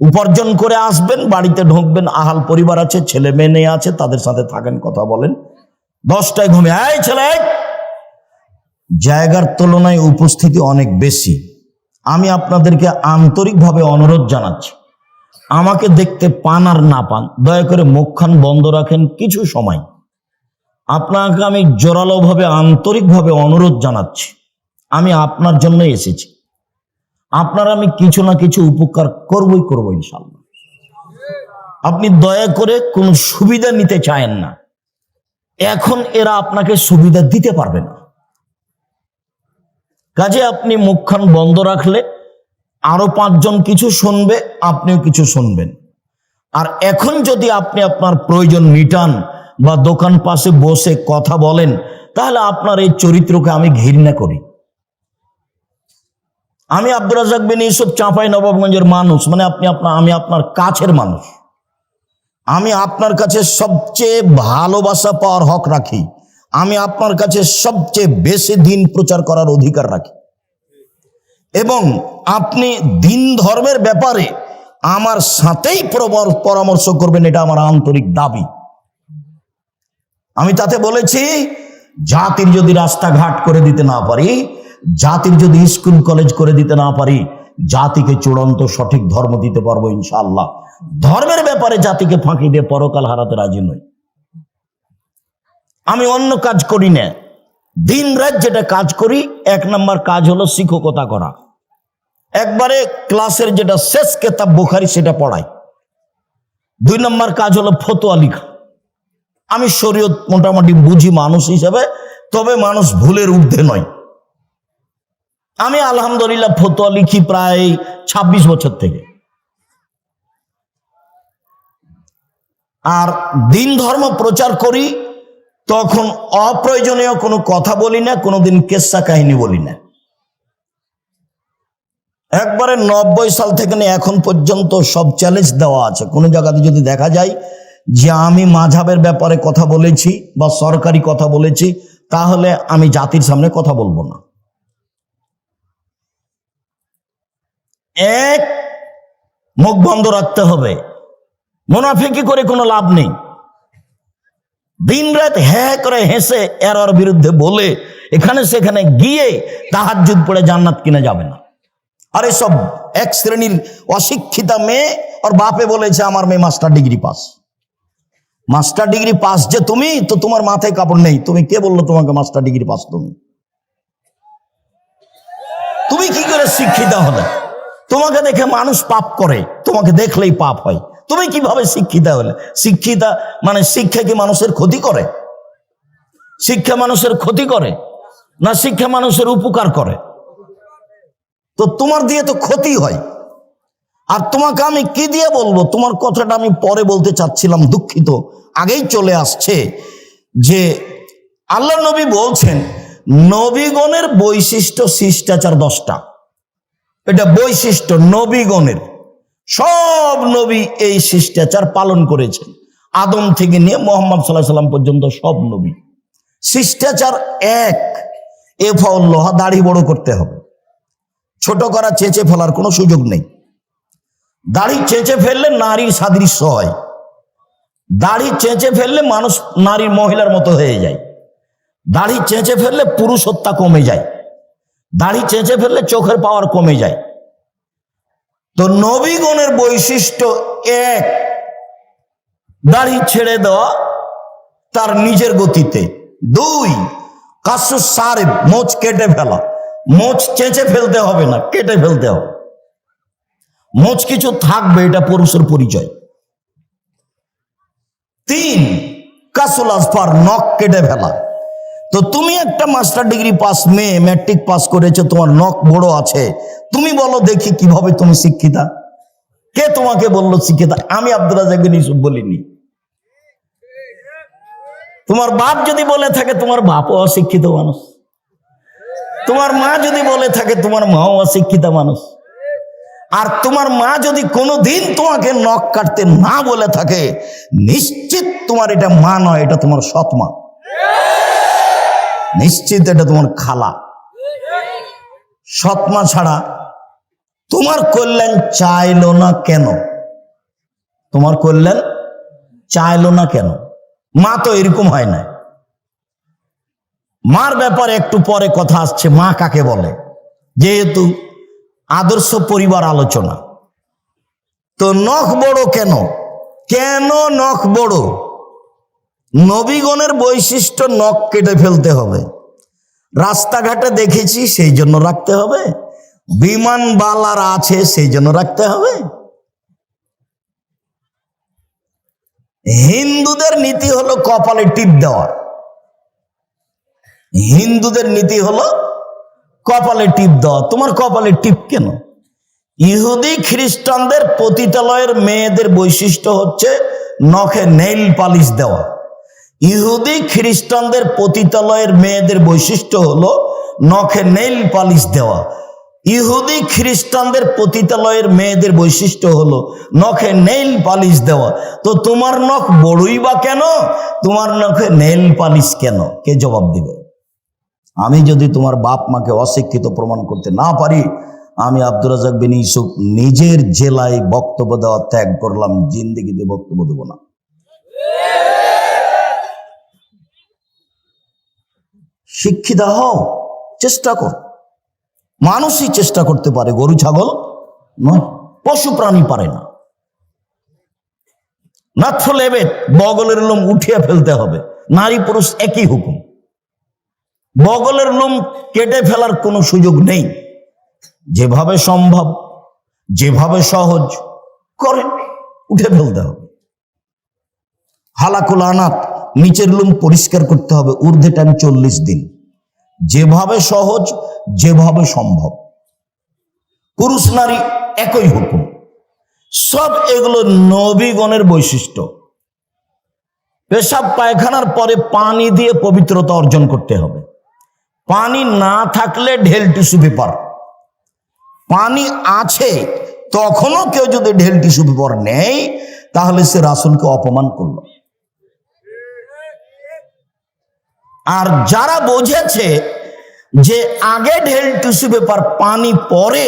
উপার্জন করে আসবেন, বাড়িতে ঢুকবেন, আহাল পরিবার আছে, ছেলে মেয়ে আছে, তাদের সাথে থাকেন, কথা বলেন। 10টায় ঘুমিয়ে, এই ছেলে, জায়গার তুলনায় উপস্থিতি অনেক বেশি। আমি আপনাদেরকে আন্তরিকভাবে অনুরোধ জানাচ্ছি, আমাকে দেখতে পান আর না পান, দয়া করে মুখখান বন্ধ রাখেন কিছু সময়। আপনাকে আমি জোরালোভাবে আন্তরিকভাবে অনুরোধ জানাচ্ছি, আমি আপনার জন্য এসেছি। আপনার আমি কিছু না কিছু উপকার করবই করবো ইনশাআল্লাহ। আপনি দয়া করে কোনো সুবিধা নিতে চায়েন না। এখন এরা আপনাকে সুবিধা দিতে পারবে না। কাজে আপনি মুখখান বন্ধ রাখলে আরো 5 জন কিছু শুনবে, আপনিও কিছু শুনবেন। আর এখন যদি আপনি আপনার প্রয়োজন মিটান বা দোকান পাশে বসে কথা বলেন, তাহলে আপনার এই চরিত্রকে আমি ঘৃণা করি। আমি আব্দুর রাজ্জাক বিন ইউসুফ, চাঁপাইনবাবগঞ্জের মানুষ, মানে আমি আপনার কাছের মানুষ। আমি আপনার কাছে সবচেয়ে ভালোবাসা পাওয়ার হক রাখি। আমি আপনার কাছে সবচেয়ে বেশি দিন প্রচার করার অধিকার রাখি। এবং আপনি দিন ধর্মের ব্যাপারে আমার সাথেই পরামর্শ করবেন, এটা আমার আন্তরিক দাবি। আমি তাতে বলেছি, জাতির যদি রাস্তাঘাট করে দিতে না পারি, জাতির যদি স্কুল কলেজ করে দিতে না পারি, জাতিকে চূড়ান্ত সঠিক ধর্ম দিতে পারবো ইনশাআল্লাহ। ধর্মের ব্যাপারে জাতিকে ফাঁকি দিয়ে পরকাল হারাতে রাজি নই। আমি অন্য কাজ করি না। দিন রাত যেটা কাজ করি, 1 নাম্বার কাজ হলো শিক্ষকতা করা। একবারে ক্লাসের যেটা শেষ কিতাব বুখারী সেটা পড়াই। 2 নাম্বার কাজ হলো ফতোয়া লেখা। আমি শরীয়ত মোটামুটি বুঝি মানুষ হিসেবে, তবে মানুষ ভুলের ঊর্ধ্বে নয়। আমি আলহামদুলিল্লাহ ফতোয়া লিখি প্রায় 26 বছর থেকে। আর দিন ধর্ম প্রচার করি, তখন অপ্রয়োজনীয় কোনো কথা বলি না, কোনোদিন কেসা কাহিনী বলি না। একবারে 90 সাল থেকে এখন পর্যন্ত সব চ্যালেঞ্জ দেওয়া আছে। কোনো জায়গাতে যদি দেখা যায় যে আমি মাযহাবের ব্যাপারে কথা বলেছি বা সরকারি কথা বলেছি, তাহলে আমি জাতির সামনে কথা বলবো না। এক, মুখ বন্ধ রাখতে হবে। মুনাফিকি করে কোনো লাভ নেই। দিন রাত হ্যাঁ করে হেসে এর বিরুদ্ধে বলে এখানে সেখানে গিয়ে তাহাজ্জুদ পড়ে জান্নাত কিনে যাবে না। আর এসব 1 শ্রেণীর অশিক্ষিতা মেয়ে, ওর বাপে বলেছে আমার মেয়ে master degree pass. Master degree pass যে তুমি, তো তোমার মাথায় কাপড় নেই। তুমি কে বললো তোমাকে মাস্টার ডিগ্রি পাস? তুমি কি করে শিক্ষিত হলে? তোমাকে দেখে মানুষ পাপ করে, তোমাকে দেখলেই পাপ হয়। তুমি কিভাবে শিক্ষিতা হলে? শিক্ষিতা মানে শিক্ষা কি মানুষের ক্ষতি করে? শিক্ষা মানুষের ক্ষতি করে না শিক্ষা মানুষের উপকার করে? তো তোমার দিয়ে তো ক্ষতি হয়। আর তোমাকে আমি কি দিয়ে বলবো? তোমার কথাটা আমি পরে বলতে চাচ্ছিলাম, দুঃখিত, আগেই চলে আসছে যে আল্লাহ নবী বলছেন নবীগণের বৈশিষ্ট্য শিষ্টাচার 10টা। এটা বৈশিষ্ট্য নবীগণের। সব নবী এই শিষ্টাচার পালন করেছেন, আদম থেকে নিয়ে মুহাম্মদ সাল্লাল্লাহু আলাইহি সাল্লাম পর্যন্ত সব নবী। শিষ্টাচার 1, এফাউল্লাহ, দাড়ি বড় করতে হবে। ছোট করা, চেঁচে ফেলার কোনো সুযোগ নেই। দাড়ি চেঁচে ফেললে নারীর সাদৃশ্য হয়। দাড়ি চেঁচে ফেললে মানুষ নারীর মহিলার মতো হয়ে যায়। দাড়ি চেঁচে ফেললে পুরুষত্বা কমে যায়। দাড়ি চেঁচে ফেললে চোখের পাওয়ার কমে যায়। তো নবীগণের বৈশিষ্ট্য 1, দাড়ি ছেড়ে দেওয়া তার নিজের গতিতে। 2, কাসুস সারেব, মোচ কেটে ফেলা। মোচ চেঁচে ফেলতে হবে না, কেটে ফেলতে হবে। মোচ কিছু থাকবে, এটা পুরুষের পরিচয়। 3, কাসুল আসফার, নখ কেটে ফেলা। তো তুমি একটা মাস্টার ডিগ্রি পাস মেয়ে, ম্যাট্রিক পাস করেছো, তোমার নখ বড় আছে, তুমি বলো দেখি কিভাবে তুমি শিক্ষিতা? কে তোমাকে বললো শিক্ষিতা? আমি আব্দুর রাজ্জাক বিন ইউসুফ বলিনি। তোমার বাপ যদি বলে থাকে, তোমার বাপও অশিক্ষিত মানুষ। তোমার মা যদি বলে থাকে, তোমার মাও অশিক্ষিত মানুষ। আর তোমার মা যদি কোনোদিন তোমাকে নখ কাটতে না বলে থাকে, নিশ্চিত তোমার এটা মা নয়, এটা তোমার সৎ মা। নিশ্চিত এটা তোমার খালা। সৎ মা ছাড়া তোমার কল্যাণ চাইলো না কেন? তোমার কল্যাণ চাইলো না কেন? মা তো এরকম হয় না। মার ব্যাপারে একটু পরে কথা আসছে, মা কাকে বলে, যেহেতু আদর্শ পরিবার আলোচনা। তো নখ বড় কেন? কেন নখ বড়? নবীগণের বৈশিষ্ট্য নখ কেটে ফেলতে হবে। রাস্তাঘাটে দেখেছি সেই জন্য রাখতে হবে? বিমানবালার আছে সেই জন্য রাখতে হবে? হিন্দুদের নীতি হলো কপালে টিপ দেওয়া। হিন্দুদের নীতি হলো কপালে টিপ দেওয়া। তোমার কপালে টিপ কেন? ইহুদি খ্রিস্টানদের পতিতালয়ের মেয়েদের বৈশিষ্ট্য হচ্ছে নখে নেইল পালিশ দেওয়া। ইহুদি খ্রিস্টানদের পতিতালয়ের মেয়েদের বৈশিষ্ট্য হলো নখে নেইল পালিশ দেওয়া। ইহুদি খ্রিস্টানদের পতিতালয়ের মেয়েদের বৈশিষ্ট্য হলো নখে নেইল পালিশ দেওয়া। তো তোমার নখ বড়ই বা কেন? তোমার নখে নেইল পালিশ কেন? কে জবাব দিবে? আমি যদি তোমার বাপ মাকে অশিক্ষিত প্রমাণ করতে না পারি, আমি আব্দুর রাজ্জাক বিন ইউসুফ নিজের জেলায় বক্তব্য দেওয়া ত্যাগ করলাম, জিন্দেগিতে বক্তব্য দেব না। শিক্ষিত হও, চেষ্টা কর। মানুষই চেষ্টা করতে পারে, গরু ছাগল নয়, পশু প্রাণী পারে না। নাথফল এবেদ, বগলের লোম উঠিয়ে ফেলতে হবে। নারী পুরুষ একই হুকুম। বগলের লোম কেটে ফেলার কোনো সুযোগ নেই। যেভাবে সম্ভব, যেভাবে সহজ করেন, উঠে ফেলতে হবে। হালাকুল আনাত, নিচের লোম পরিষ্কার করতে হবে, ঊর্ধ্বে টাইম 40 দিন। যেভাবে সহজ, যেভাবে সম্ভব। পুরুষ নারী একই হুকুম। সব এগুলো নবীগণের বৈশিষ্ট্য। পেশাব পায়খানার পরে পানি দিয়ে পবিত্রতা অর্জন করতে হবে। পানি না থাকলে ঢেল টিস্যু পেপার। পানি আছে তখনও কেউ যদি ঢেল টিস্যু পেপার নেয়, তাহলে সে রাসূলকে অপমান করল। আর যারা বুঝেছে যে আগে ঢেল টিস্যু পেপার, পানি পরে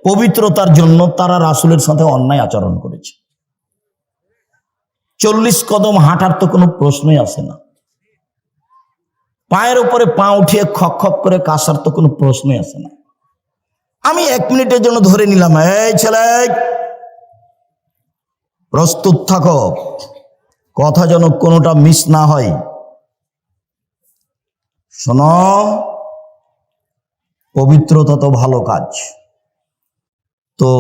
পবিত্রতার জন্য, তারা রাসূলের সাথে অন্যায় আচরণ করেছে। 40 কদম হাঁটার তো কোনো প্রশ্নই আসে না। পায়ের উপরে পা উঠিয়ে খক খক করে কাশার তো কোনো প্রশ্নই আসে না। আমি 1 মিনিটের জন্য ধরে নিলাম, এই ছেলে প্রস্তুত থাকো, কথা যেন কোনোটা মিস না হয়। শোনো, পবিত্রতা তো ভালো কাজ, তো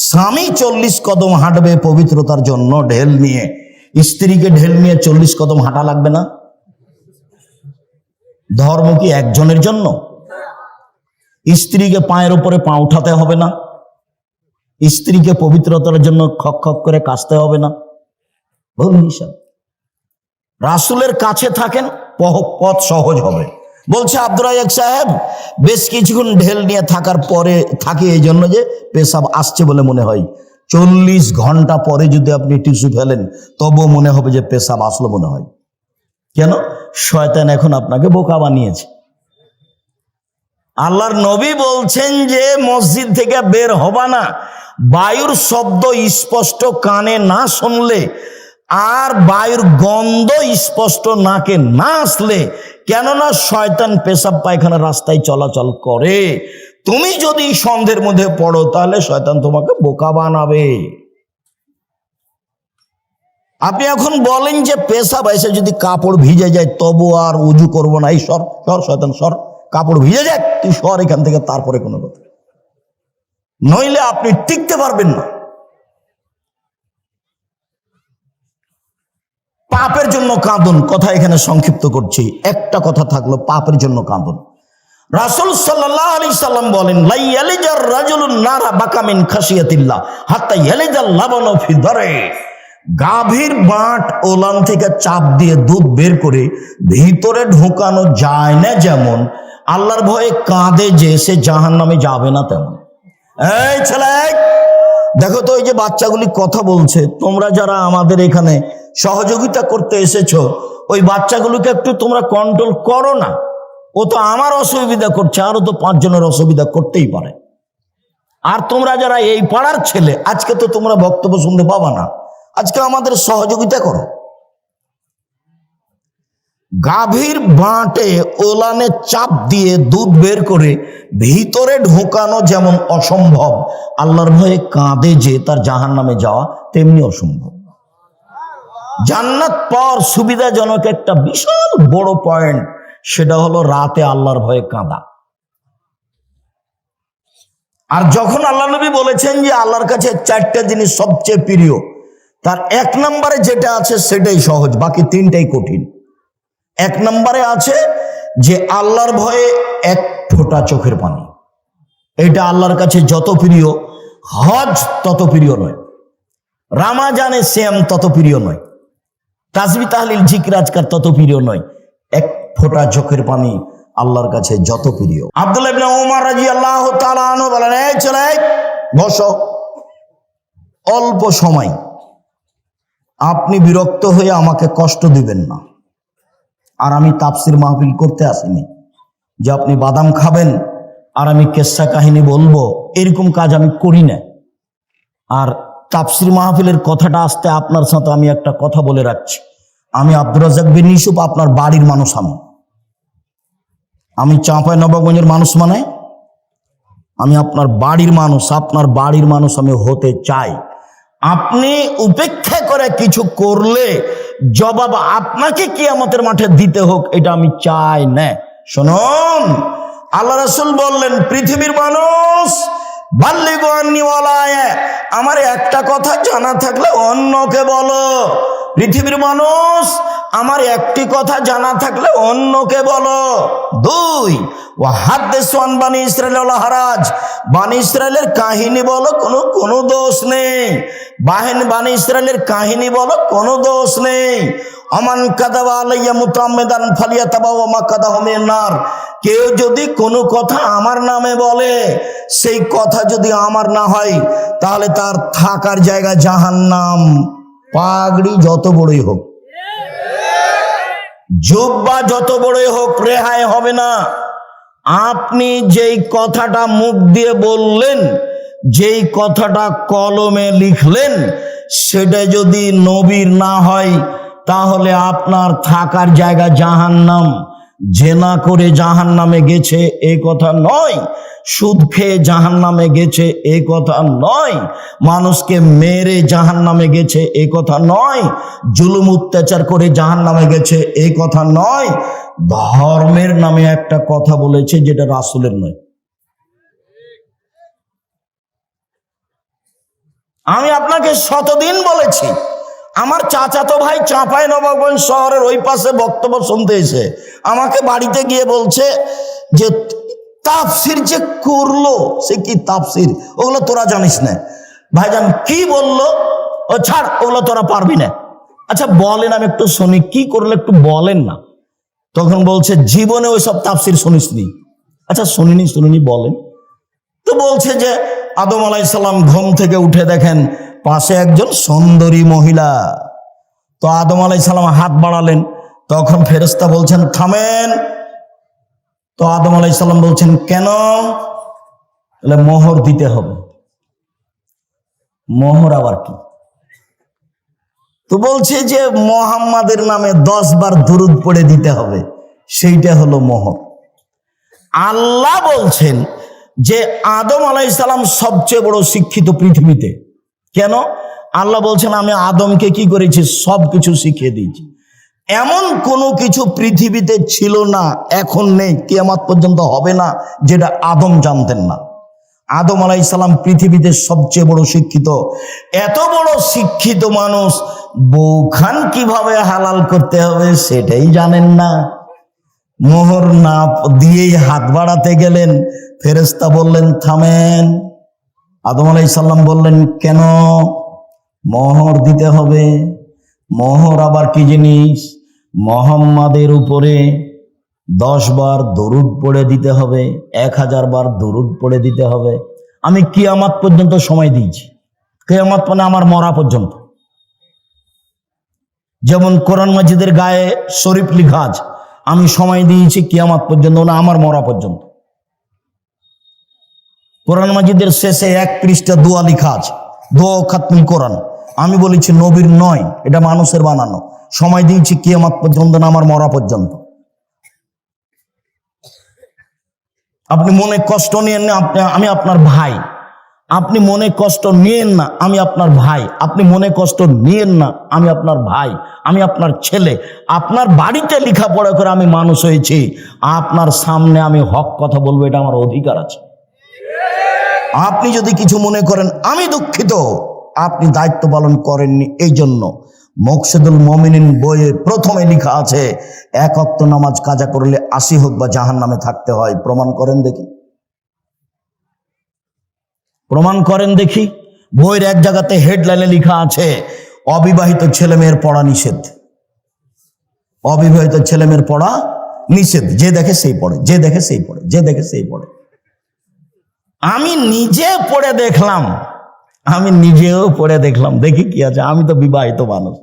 স্বামী 40 কদম হাঁটবে পবিত্রতার জন্য ঢেল নিয়ে, স্ত্রীকে ঢেল নিয়ে 40 কদম হাঁটা লাগবে না? ধর্ম কি একজনের জন্য? স্ত্রীকে পায়ের উপরে পা উঠাতে হবে না? স্ত্রীকে পবিত্রতার জন্য খক খক করে কাশতে হবে না? ভুল হিসাব। রাসূলের কাছে থাকেন, পথ সহজ হবে। বলছে আব্দুর রাজ্জাক সাহেব, বেশ কিছুক্ষণ ঢেল নিয়ে থাকার পরে থাকি এই জন্য যে পেশাব আসছে বলে মনে হয়। 40 ঘন্টা পরে যদি আপনি টিস্যু ফেলেন তবুও মনে হবে যে পেশাব আসলো মনে হয়। কেন? শয়তান এখন আপনাকে বোকা বানিয়েছে। আল্লাহর নবী বলছেন যে মসজিদ থেকে বের হবা না বায়ুর শব্দ স্পষ্ট কানে না শুনলে, আর বায়ুর গন্ধ স্পষ্ট নাকে না আসলে। কেননা শয়তান পেশাব পায়খানা রাস্তায় চলাচল করে। তুমি যদি সন্দেহের মধ্যে পড়ো তাহলে শয়তান তোমাকে বোকা বানাবে। আপনি এখন বলেন যে পেশাব এসে যদি কাপড় ভিজে যায় তবু আর উজু করবো না, এই সর সর শয়তান সর, কাপড় ভিজে যাক তুই সর এখান থেকে, তারপরে কোনো কথা, নইলে আপনি টিকতে পারবেন না। পাপের জন্য কাঁদুন, কথা এখানে সংক্ষিপ্ত করছি, একটা কথা থাকলো, পাপের জন্য কাঁদুন। রাসূল সাল্লাল্লাহু আলাইহি সাল্লাম বলেন, লা ইয়ালিজার রাজুলুন নারা বাকা মিন খাশিয়াতিল্লাহ হাত্তা ইয়ালিজাল লাবানু ফি দারে। গাভীর বাঁট ওলান থেকে চাপ দিয়ে দুধ বের করে ভিতরে ঢোকানো যায় না যেমন, আল্লাহর ভয়ে কাঁদে যে সে জাহান্নামে যাবে না তেমন। এই ছেলে দেখো তো, ওই যে বাচ্চাগুলি কথা বলছে, তোমরা যারা আমাদের এখানে সহযোগিতা করতে এসেছো, ওই বাচ্চাগুলোকে একটু তোমরা কন্ট্রোল করো না। ও তো আমার অসুবিধা করছে, আরো তো 5 জনের অসুবিধা করতেই পারে। আর তোমরা যারা এই পাড়ার ছেলে, আজকে তো তোমরা বক্তব্য শুনতে পাবা না, আজকে আমাদের সহযোগিতা করো। গাভীর বাঁটে ওলানে চাপ দিয়ে দুধ বের করে ভিতরে ঢোকানো যেমন অসম্ভব, আল্লাহর ভয়ে কাঁদে যে তার জাহান্নামে যাওয়া তেমনি অসম্ভব। জান্নাত পাওয়ার সুবিধাজনক একটা বিশাল বড় পয়েন্ট, সেটা হলো রাতে আল্লাহর ভয়ে কাঁদা। আর যখন আল্লাহ নবী বলেছেন যে আল্লাহর কাছে 4টা জিনিস সবচেয়ে প্রিয়, তার 1 নম্বরে যেটা আছে সেটাই সহজ, বাকি 3টাই কঠিন। 1 নম্বরে আছে যে আল্লাহর ভয়ে 1 ফোঁটা চোখের পানি, এটা আল্লাহর কাছে যত প্রিয়, হজ তত প্রিয় নয়, রামাজানে শ্যাম তত প্রিয় নয়, তাসবিহ তাহলিল জিকির আজকার তত প্রিয় নয়। 1 ফোঁটা চোখের পানি আল্লাহর কাছে যত প্রিয়। আব্দুল্লাহ ইবনে উমর রাদিয়াল্লাহু তাআলা আনহু বলেন, এই চলে বসো, অল্প সময়, আপনি বিরক্ত হয়ে আমাকে কষ্ট দিবেন না। আর আমি তাফসির মাহফিল করতে আসিনি যে আপনি বাদাম খাবেন আর আমি কেসা কাহিনী বলবো, এরকম কাজ আমি করি না। আর তাফসির মাহফিলের কথাটা আসতে আপনার সাথে আমি একটা কথা বলে রাখছি, আমি আব্দুর রাজ্জাক বিন ইউসুফ আপনার বাড়ির মানুষ। আমি চাঁপাইনবাবগঞ্জের মানুষ, মানে আমি আপনার বাড়ির মানুষ, আপনার বাড়ির মানুষ আমি হতে চাই। আপনি উপেক্ষা করে কিছু করলে জবাব আপনাকে কিয়ামতের মাঠে দিতে হোক, এটা আমি চাই না। শুনুন, আল্লাহ রাসূল বললেন, পৃথিবীর মানুষ বাল্লিগু আন্নী ওয়ালা আয়া, আমার একটা কথা জানা থাকলে অন্যকে বলো। পৃথিবীর মানুষ আমার একটি কথা জানা থাকলে অন্যকে বলো। 2, ওয়া হাদিসু আন বানি ইসরাঈল ওয়ালা হারাজ, বানি ইসরাঈলের কাহিনী বলো, কোনো দোষ নেই। বানি ইসরাঈলের কাহিনী বলো, কোনো দোষ নেই। আমান কাযাবা আলাইয়া মুতাআম্মিদান ফালিয়াতাবাওয়া মাকাদাহু মিনান নার, কেউ যদি কোনো কথা আমার নামে বলে, সেই কথা যদি আমার না হয় তাহলে তার থাকার জায়গা জাহান্নাম। পাগড়ি যত বড়ই হোক, জুব্বা যত বড়ই হোক, রেহাই হবে না। আপনি যেই কথাটা মুখ দিয়ে বললেন, যেই কথাটা কলমে লিখলেন, সেটা যদি নবীর না হয় তাহলে আপনার থাকার জায়গা জাহান্নাম। জেনা করে জাহান্নামে গেছে এ কথা নয়, সুদ খেয়ে জাহান্নামে গেছে এ কথা নয়, মানুষকে মেরে জাহান্নামে গেছে এ কথা নয়, জুলুম অত্যাচার করে জাহান্নামে গেছে এ কথা নয়। ধর্মের নামে একটা কথা বলেছে যেটা রাসূলের নয়। আমি আপনাকে শতদিন বলেছি, আমার চাচাতো ভাই চাঁপাইনবাবগঞ্জ শহরের ওই পাশে বক্তব্য শুনতে এসে আমাকে বাড়িতে গিয়ে বলছে যে তাফসির যে করলো, সে কি তাফসির, ওগুলো তোরা জানিস না। ভাইজান কি বললো? ও ছাড়, ওগুলো তোরা পারবি না। আচ্ছা বলেন, আমি একটু শুনি, কি করলে একটু বলেন না। তখন বলছে জীবনে ওই সব তাফসির শুনিসনি। আচ্ছা শুনিনি বলেন। তো বলছে যে আদম আলাইহিস সালাম ঘুম থেকে উঠে দেখেন পাশে একজন সুন্দরী মহিলা। তো আদম আলাইহিস সালাম হাত বাড়ালেন, তখন ফেরেশতা বলছেন থামেন। তো আদম আলাইহিস সালাম বলছেন কেন? বলে মোহর দিতে হবে। মোহর আবার কি? তো বলছে যে মুহাম্মাদের নামে 10 বার দুরূদ পড়ে দিতে হবে, সেইটা হলো মোহর। আল্লাহ বলছেন যে আদম আলাইহিস সালাম সবচেয়ে বড় শিক্ষিত পৃথিবীতে। কেন? আল্লাহ বলছেন আমি আদমকে কি করেছি? সবকিছু শিখিয়ে দিয়েছি। এমন কোনো কিছু পৃথিবীতে ছিল না, এখন নেই, কিয়ামত পর্যন্ত হবে না, যেটা আদম জানতেন না। আদম আলাইহিস সালাম পৃথিবীতে সবচেয়ে বড় শিক্ষিত। এত বড় শিক্ষিত মানুষ বউখান কিভাবে হালাল করতে হবে সেটাই জানেন না। মোহর না দিয়েই হাত বাড়াতে গেলেন, ফেরেশতা বললেন থামেন। আদম আলাইহিস সালাম বললেন কেন? মোহর দিতে হবে। মোহর আবার কি জিনিস? মুহাম্মাদের উপরে 10 বার দরুদ পড়ে দিতে হবে, 1000 বার দরুদ পড়ে দিতে হবে। আমি কিয়ামত পর্যন্ত সময় দিয়েছি, কিয়ামত মানে আমার মরা পর্যন্ত। যেমন কোরআন মাজিদের গায়ে শরীফ লিখা আছে, আমি সময় দিয়েছি কিয়ামত পর্যন্ত, না আমার মরা পর্যন্ত। কোরআন মাজিদের শেষে 1 পৃষ্ঠা দোয়া লিখা আছে, দোয়া খাতমুল কোরআন। আমি বলেছি নবীর নয়, এটা মানুষের বানানো। সময় দিয়েছি কিয়ামত পর্যন্ত, না আমার মরা পর্যন্ত। আপনি মনে কষ্ট নিয়েন না, আমি আপনার ভাই। আপনি মনে কষ্ট নিয়েন না, আমি আপনার ভাই। আপনি মনে কষ্ট নিয়েন না, আমি আপনার ভাই, আমি আপনার ছেলে। আপনার বাড়িতে লেখাপড়া করে আমি মানুষ হয়েছি, আপনার সামনে আমি হক কথা বলবো, এটা আমার অধিকার আছে। আপনি যদি কিছু মনে করেন আমি দুঃখিত, আপনি দায়িত্ব পালন করেননি। এই জন্য মুকশিদুল মুমিনিন বইয়ে প্রথমে লেখা আছে 1 ওয়াক্ত নামাজ কাজা করলে 80 হোক বা জাহান্নামে থাকতে হয়। প্রমাণ করেন দেখি, প্রমাণ করেন দেখি। বইয়ের এক জায়গাতে হেডলাইনে লেখা আছে অবিবাহিত ছেলে মেয়ের পড়া নিষেধ। অবিবাহিত ছেলে মেয়ের পড়া নিষেধ। যে দেখে সেই পড়ে, যে দেখে সেই পড়ে, যে দেখে সেই পড়ে। আমি নিজে পড়ে দেখলাম, আমি নিজেও পড়ে দেখলাম, দেখি কি আছে। আমি তো বিবাহিত মানুষ,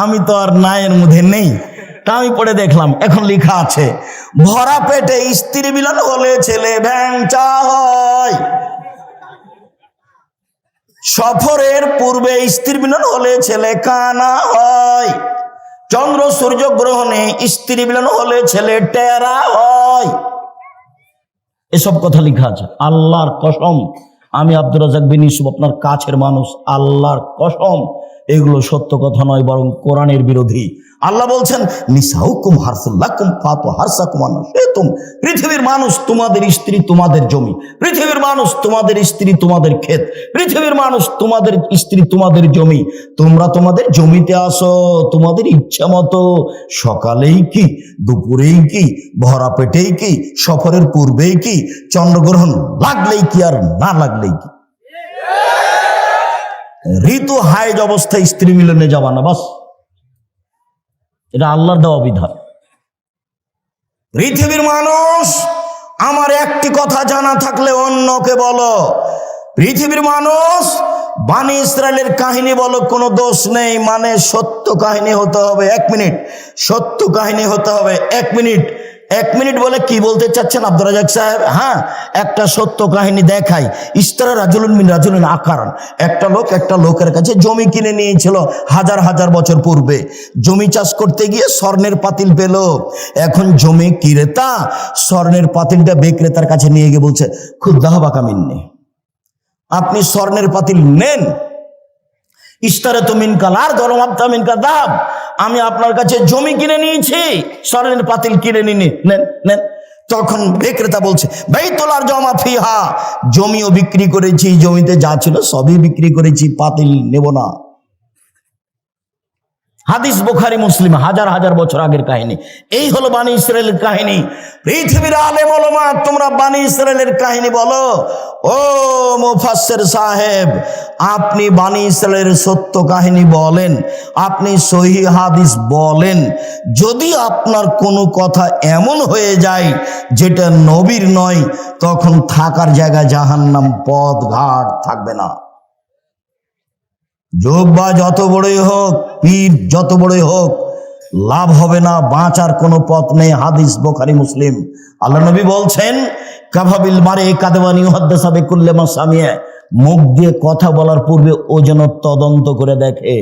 আমি তো আর নায়ের মধ্যে নেই, তা আমি পড়ে দেখলাম। এখন লেখা আছে ভরা পেটে স্ত্রী মিলন হলে ছেলে ভ্যাংচা হয়, সফরের পূর্বে স্ত্রী মিলন হলে ছেলে কানা হয়, চন্দ্র সূর্য গ্রহণে স্ত্রী মিলন হলে ছেলে টেরা হয়। এসব কথা লেখা আছে। আল্লাহর কসম, আমি আব্দুর রাজ্জাক বিন ইউসুফ আপনার কাছের মানুষ, আল্লাহর কসম এগুলো সত্য কথা নয়, বরং কোরআনের বিরোধী। আল্লাহ বলছেন নিসাউকুম হারসুল লাকুম ফাতু হারসাকুম আনশিতুম। পৃথিবীর মানুষ তোমাদের স্ত্রী তোমাদের জমি, পৃথিবীর মানুষ তোমাদের স্ত্রী তোমাদের ক্ষেত, পৃথিবীর মানুষ তোমাদের স্ত্রী তোমাদের জমি। তোমরা তোমাদের জমিতে আসো তোমাদের ইচ্ছা মতো, সকালেই কি, দুপুরেই কি, ভরা পেটেই কি, সফরের পূর্বেই কি, চন্দ্রগ্রহণ লাগলেই কি আর না লাগলেই কি। ঋতু হাইজ অবস্থায় স্ত্রী মিলনে যাবা না, বাস। এটা আল্লাহর দেওয়া বিধান। পৃথিবীর মানুষ, আমার একটি কথা জানা থাকলে অন্যকে বলো। পৃথিবীর মানুষ, বানি ইসরায়েলের কাহিনী বলো, কোনো দোষ নেই, মানে সত্য কাহিনী হতে হবে। 1 মিনিট, সত্য কাহিনী হতে হবে। 1 মিনিট, 1 মিনিট বলে কি বলতে চাচ্ছেন আব্দুর রাজ্জাক সাহেব? হ্যাঁ, একটা সত্য কাহিনী দেখাই। ইস্তারা রাজুলুন মিন রাজুলিন আকারান। একটা লোকের কাছে জমি কিনে নিয়েছিল হাজার বছর পূর্বে। জমি চাষ করতে গিয়ে স্বর্ণের পাতিল পেল। এখন জমি ক্রেতা স্বর্ণের পাতিলটা বিক্রেতার কাছে নিয়ে গিয়ে বলছে খুদ দাহবাকা মিন্নি, আপনি স্বর্ণের পাতিল নেন। ইস্তারে তো মিনকাল আর ধরমাপ্তা মিনকা দাব, আমি আপনার কাছে জমি কিনে নিয়েছি, স্বর্ণের পাতিল কিনে নিন, নেন নেন। তখন বিক্রেতা বলছে বাইতুল জমা ফিহা, জমিও বিক্রি করেছি, জমিতে যা ছিল সবই বিক্রি করেছি, পাতিল নেব না। হাদিস বুখারী মুসলিম, হাজার হাজার বছর আগের কাহিনী। এই হলো বানি ইসরায়েলের কাহিনী। পৃথিবীর আলেম ওলামা, তোমরা বানি ইসরায়েলের কাহিনী বলো। ও মুফাসসির সাহেব, আপনি বানি ইসরায়েলের সত্য কাহিনী বলেন, আপনি সহিহ হাদিস বলেন। যদি আপনার কোনো কথা এমন হয়ে যায় যেটা নবীর নয়, তখন থাকার জায়গা জাহান্নাম, পথ ঘাট থাকবে না। যোগ্যা যত বড়ই হোক, পীর যত বড়ই হোক, লাভ হবে না, বাঁচার কোনো পথ নেই। হাদিস বুখারী মুসলিম। আল্লাহ নবী বলছেন কাফাবিল মারে কাদওয়ানি ইউহাদ্দিসু বিকুল্লি মা সামিয়া, মুখ দিয়ে কথা বলার পূর্বে ও যেন তদন্ত করে দেখে,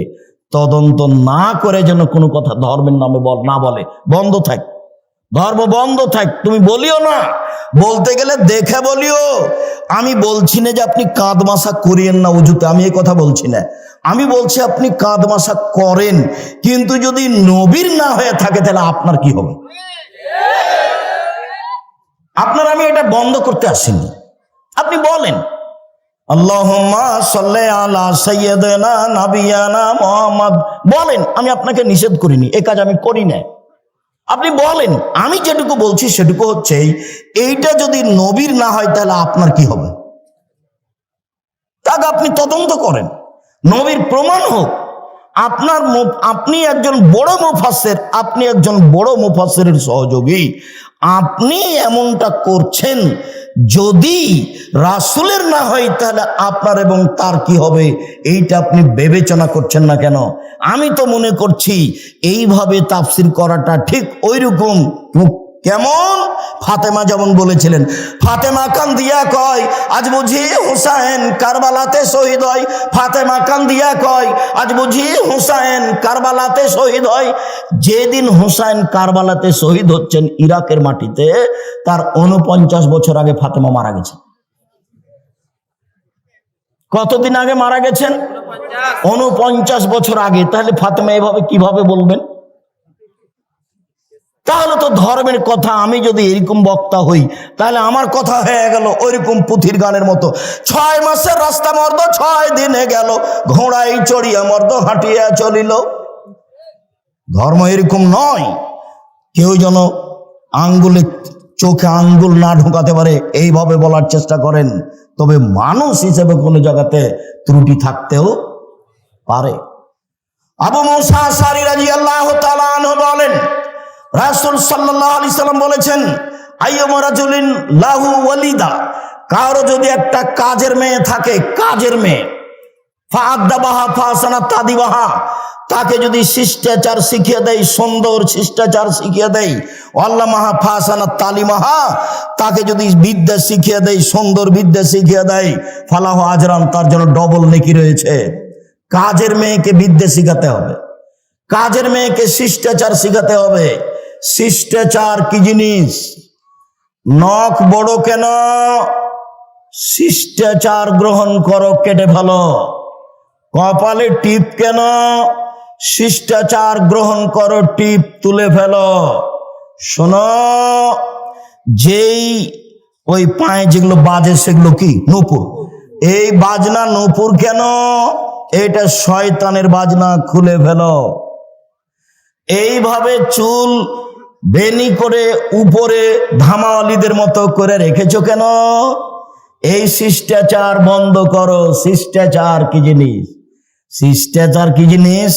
তদন্ত না করে যেন কোনো কথা ধর্মের নামে না বলে। বন্ধ থাক, ধর্ম বন্ধ থাক, তুমি বলিও না। বলতে গেলে দেখে বলিও। আমি বলছি না যে আপনি কাঁদ মাসা করিয়েন না উজুতে, আমি এই কথা বলছি না। আমি বলছি আপনি কাঁদ মাসা করেন, কিন্তু যদি নবীর না হয়ে থাকে তাহলে আপনার কি হবে? আপনার আমি এটা বন্ধ করতে আসিনি। আপনি বলেন আল্লাহুম্মা সাল্লি আলা সাইয়্যিদিনা নাবিয়ানা মুহাম্মদ, বলেন, আমি আপনাকে নিষেধ করিনি, এ কাজ আমি করি না। আপনি বলেন, আমি যেটুকু বলছি সেটুকু হচ্ছে এইটা যদি নবীর না হয় তাহলে আপনার কি হবে? তাকে আপনি তদন্ত করেন, নবীর প্রমাণ হোক। আপনি একজন বড় মুফাসসির, আপনি একজন বড় মুফাসসিরের সহযোগী, আপনি এমনটা করছেন, যদি রাসূলের না হয় তাহলে আপনার এবং তার কি হবে, এইটা আপনি বিবেচনা করছেন না কেন? আমি তো মনে করছি এইভাবে তাফসীর করাটা ঠিক ওইরকম। কেমন? ফাতেমা যেমন বলেছিলেন, ফাতেমা কান্দিয়া কয় আজ বুঝি হুসাইন কারবালাতে শহীদ হয়। ফাতেমা কান্দিয়া কয় আজ বুঝি হুসাইন কারবালাতে শহীদ হয়। যেদিন হুসাইন কারবালাতে শহীদ হচ্ছেন ইরাকের মাটিতে, তার 49 বছর আগে ফাতেমা মারা গেছেন। কতদিন আগে মারা গেছেন? 49 বছর আগে। তাহলে ফাতেমা এভাবে কিভাবে বলবেন? তাহলে তো ধর্মের কথা, আমি যদি এরকম বক্তা হই তাহলে আমার কথা হয়ে গেল ওইরকম পুথির গানের মতো, 6 মাসের রাস্তা মর্দ 6 দিনে গেল, ঘোড়ায় চড়িয়া মর্দ হাঁটিয়া চলিল। ধর্ম এরকম নয়। কেউ যেন আঙ্গুলে চোখে আঙ্গুল না ঢোকাতে পারে এইভাবে বলার চেষ্টা করেন, তবে মানুষ হিসেবে কোনো জায়গাতে ত্রুটি থাকতেও পারে। আবু মুসা আশআরী রাদিয়াল্লাহু তাআলা আনহু বলেন, রাসূল সাল্লাল্লাহু আলাইহি সাল্লাম বলেছেন, আইয়ুমা রাজুলিন লাহু ওয়ালিদা, কারো যদি একটা কাজের মেয়ে থাকে, কাজের মেয়ে, ফাআদাবাহা ফাসানা তাদিবাহা, তাকে যদি শিষ্টাচার শিখিয়ে দেয়, সুন্দর শিষ্টাচার শিখিয়ে দেয়, আল্লামাহা ফাসানা তালিমাহা, তাকে যদি বিদ্যা শিখিয়ে দেয়, সুন্দর বিদ্যা শিখিয়ে দেয়, ফালাহু আজরান, তার জন্য ডবল নেকি রয়েছে। কাজের মেয়েকে বিদ্যা শিখাতে হবে, কাজের মেয়েকে শিষ্টাচার শিখাতে হবে। শিষ্টাচার কি জিনিস? নখ বড় কেন? শিষ্টাচার গ্রহণ করো, কেটে ফেলো। কপালে টিপ কেন? শিষ্টাচার গ্রহণ করো, টিপ তুলে ফেলো। শোনো, যেই ওই পায়ে যেগুলো বাজে সেগুলো কি? নূপুর। এই বাজনা নূপুর কেন? এটা শয়তানের বাজনা, খুলে ফেলো। এইভাবে চুল বেনি করে উপরে ধামাওয়ালিদের মতো করে রেখেছো কেন? এই শিষ্টাচার বন্ধ করো। শিষ্টাচার কি জিনিস? শিষ্টাচার কি জিনিস?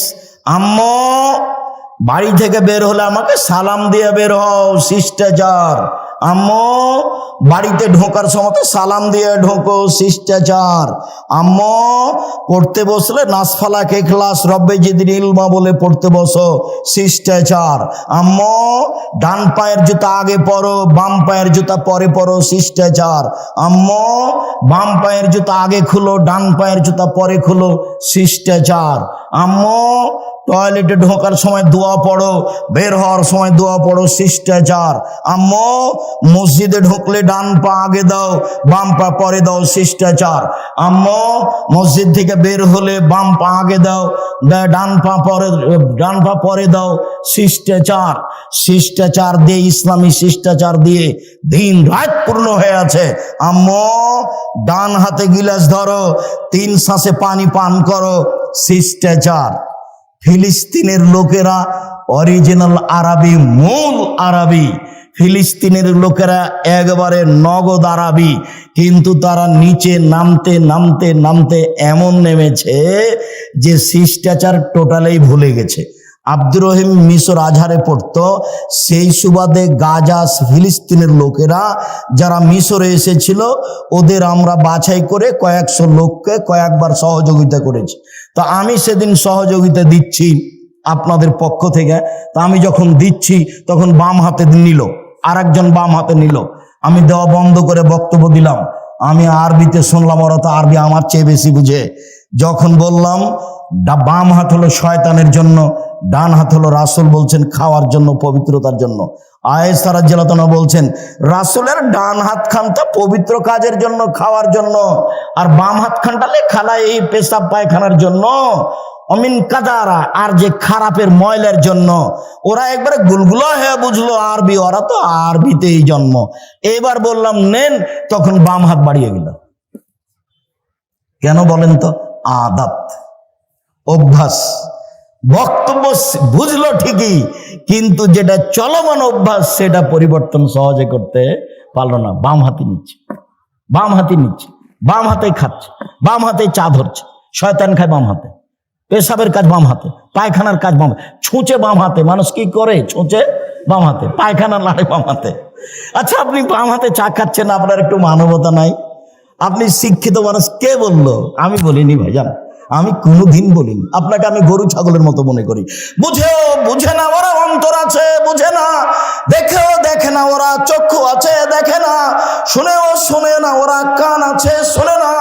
আম্মু, বাড়ি থেকে বের হলে আমাকে সালাম দিয়ে বের হও, শিষ্টাচার। আম্মু, বাড়িতে ঢোকার সময় সালাম দিয়ে ঢোকো, শিষ্টাচার। আম্মু, পড়তে বসলে নাসফালাক ইখলাস রব্বে জিদনি ইলমা বলে পড়তে বসো, শিষ্টাচার। আম্মু, ডান পায়ের জুতা আগে পরো, বাম পায়ের জুতা পরে পরো, শিষ্টাচার। আম্মু, বাম পায়ের জুতা আগে খুলো, ডান পায়ের জুতা পরে খুলো, শিষ্টাচার। আম্মু, টয়লেটে ঢোকার সময় দোয়া পড়ো, বের হওয়ার সময় দোয়া পড়ো, শিষ্টাচার। আম্মু মসজিদে ঢুকলে ডান পা আগে দাও, বাম পা পরে দাও, শিষ্টাচার। আম্মু মসজিদ থেকে বের হলে বাম পা আগে দাও, ডান পা পরে দাও, শিষ্টাচার। শিষ্টাচার দিয়ে, ইসলামী শিষ্টাচার দিয়ে দিন রাত পূর্ণ হয়ে আছে। আম্মু ডান হাতে গিলাস ধরো, 3 শ্বাসে পানি পান করো, শিষ্টাচার। ফিলিস্তিনের লোকেরা অরিজিনাল আরবি, মূল আরবি। ফিলিস্তিনের লোকেরা একবারে নগদ আরবি, কিন্তু তারা নিচে নামতে নামতে নামতে এমন নেমেছে যে শিষ্টাচার টোটালেই ভুলে গেছে। আব্দুর রহিম মিশর আজহারে পড়তো, সেই সুবাদে গাজা ফিলিস্তিনের লোকেরা যারা মিশরে এসেছিল ওদের আমরা বাছাই করে কয়েকশো লোককে কয়েকবার সহযোগিতা করেছি। তা আমি সেদিন সহযোগিতা দিচ্ছি আপনাদের পক্ষ থেকে। তা আমি যখন দিচ্ছি তখন বাম হাতে নিল, আর একজন বাম হাতে নিল। আমি দেওয়া বন্ধ করে বক্তব্য দিলাম। আমি আরবিতে শুনলাম, ওরা তো আরবি আমার চেয়ে বেশি বুঝে। যখন বললাম বাম হাত হলো শয়তানের জন্য, ডান হাত হলো রাসূল বলছেন খাওয়ার জন্য, পবিত্রতার জন্য। আয়েশা রাদিয়াল্লাহু আনহা বলছেন রাসূলের ডান হাত খানটা পবিত্র কাজের জন্য, খাওয়ার জন্য, আর বাম হাত খানটা খালা এই পেশাব পায়খানার জন্য, অমিন কাদারা, আর যে খারাপের ময়লার জন্য। ওরা একবারে গুলগুলো হয়ে বুঝলো আরবি, ওরা তো আরবিতেই জন্ম। এবার বললাম নেন, তখন বাম হাত বাড়িয়ে গেল। কেন বলেন তো? আদাত, অভ্যাস। বক্তব্য বুঝলো ঠিকই, কিন্তু যেটা চলমান অভ্যাস সেটা পরিবর্তন সহজে করতে পারলো না। বাম হাতে নিচ্ছে, বাম হাতে নিচ্ছে, বাম হাতে খাচ্ছে, বাম হাতে চা ধরছে। শয়তান খায় বাম হাতে, পেশাবের কাজ বাম হাতে, পায়খানার কাজ বাম হাতে, ছুঁচে বাম হাতে। মানুষ কি করে? ছুঁচে বাম হাতে, পায়খানা লাড়ে বাম হাতে। আচ্ছা, আপনি বাম হাতে চা খাচ্ছেন, আপনার একটু মানবতা নাই? আপনি শিক্ষিত মানুষ, কে বললো? আমি বলিনি ভাইজান, আমি কোনোদিন বলিনি। আপনাকে আমি গরু ছাগলের মতো মনে করি। বুঝেও বুঝে না ওরা, অন্তর আছে বুঝে না, দেখেও দেখে না ওরা, চক্ষু আছে দেখে না, শুনেও শোনে না ওরা, কান আছে শোনে না।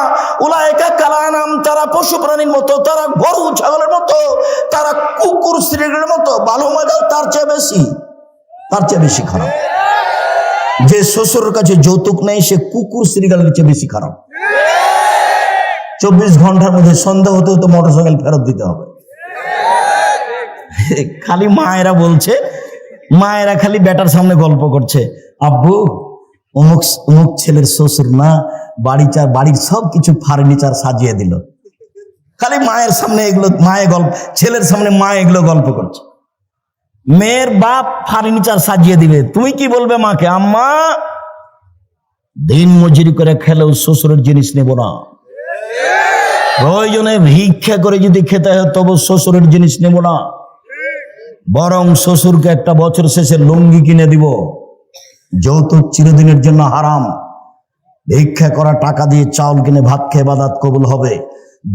উলাইকা কালানাম, তারা পশু প্রাণীর মতো, তারা গরু ছাগলের মতো, তারা কুকুর শ্রীর মতো। ভালো মজা তার চেয়ে বেশি খারাপ। যে শ্বশুরের কাছে যৌতুক নেই সে কুকুর শ্রীগালের চেয়ে বেশি খারাপ। 24 ঘন্টার মধ্যে সন্ধ্যা হতে হতে মোটরসাইকেল ফেরত দিতে হবে। খালি মায়েরা বলছে, মায়েরা খালি বেটার সামনে গল্প করছে, আব্বু অমুক অমুক ছেলের শ্বশুর না বাড়ির সব কিছু ফার্নিচার সাজিয়ে দিল। খালি মায়ের সামনে এগুলো, ছেলের সামনে মা এগুলো গল্প করছে। মেয়ের বাপ ফার্নিচার সাজিয়ে দিবে, তুমি কি বলবে মাকে? আম্মা দিন মজুরি করে খেলেও শ্বশুরের জিনিস নেব না, প্রয়োজনে ভিক্ষা করে যদি খেতে হয় তবু শ্বশুরের জিনিস নেব না, বরং শ্বশুরকে একটা বছর শেষে লুঙ্গি কিনে দিব। যৌতুক চিরদিনের জন্য হারাম। ভিক্ষা করা টাকা দিয়ে চাউল কিনে ভাত খেয়ে ইবাদত কবুল হবে,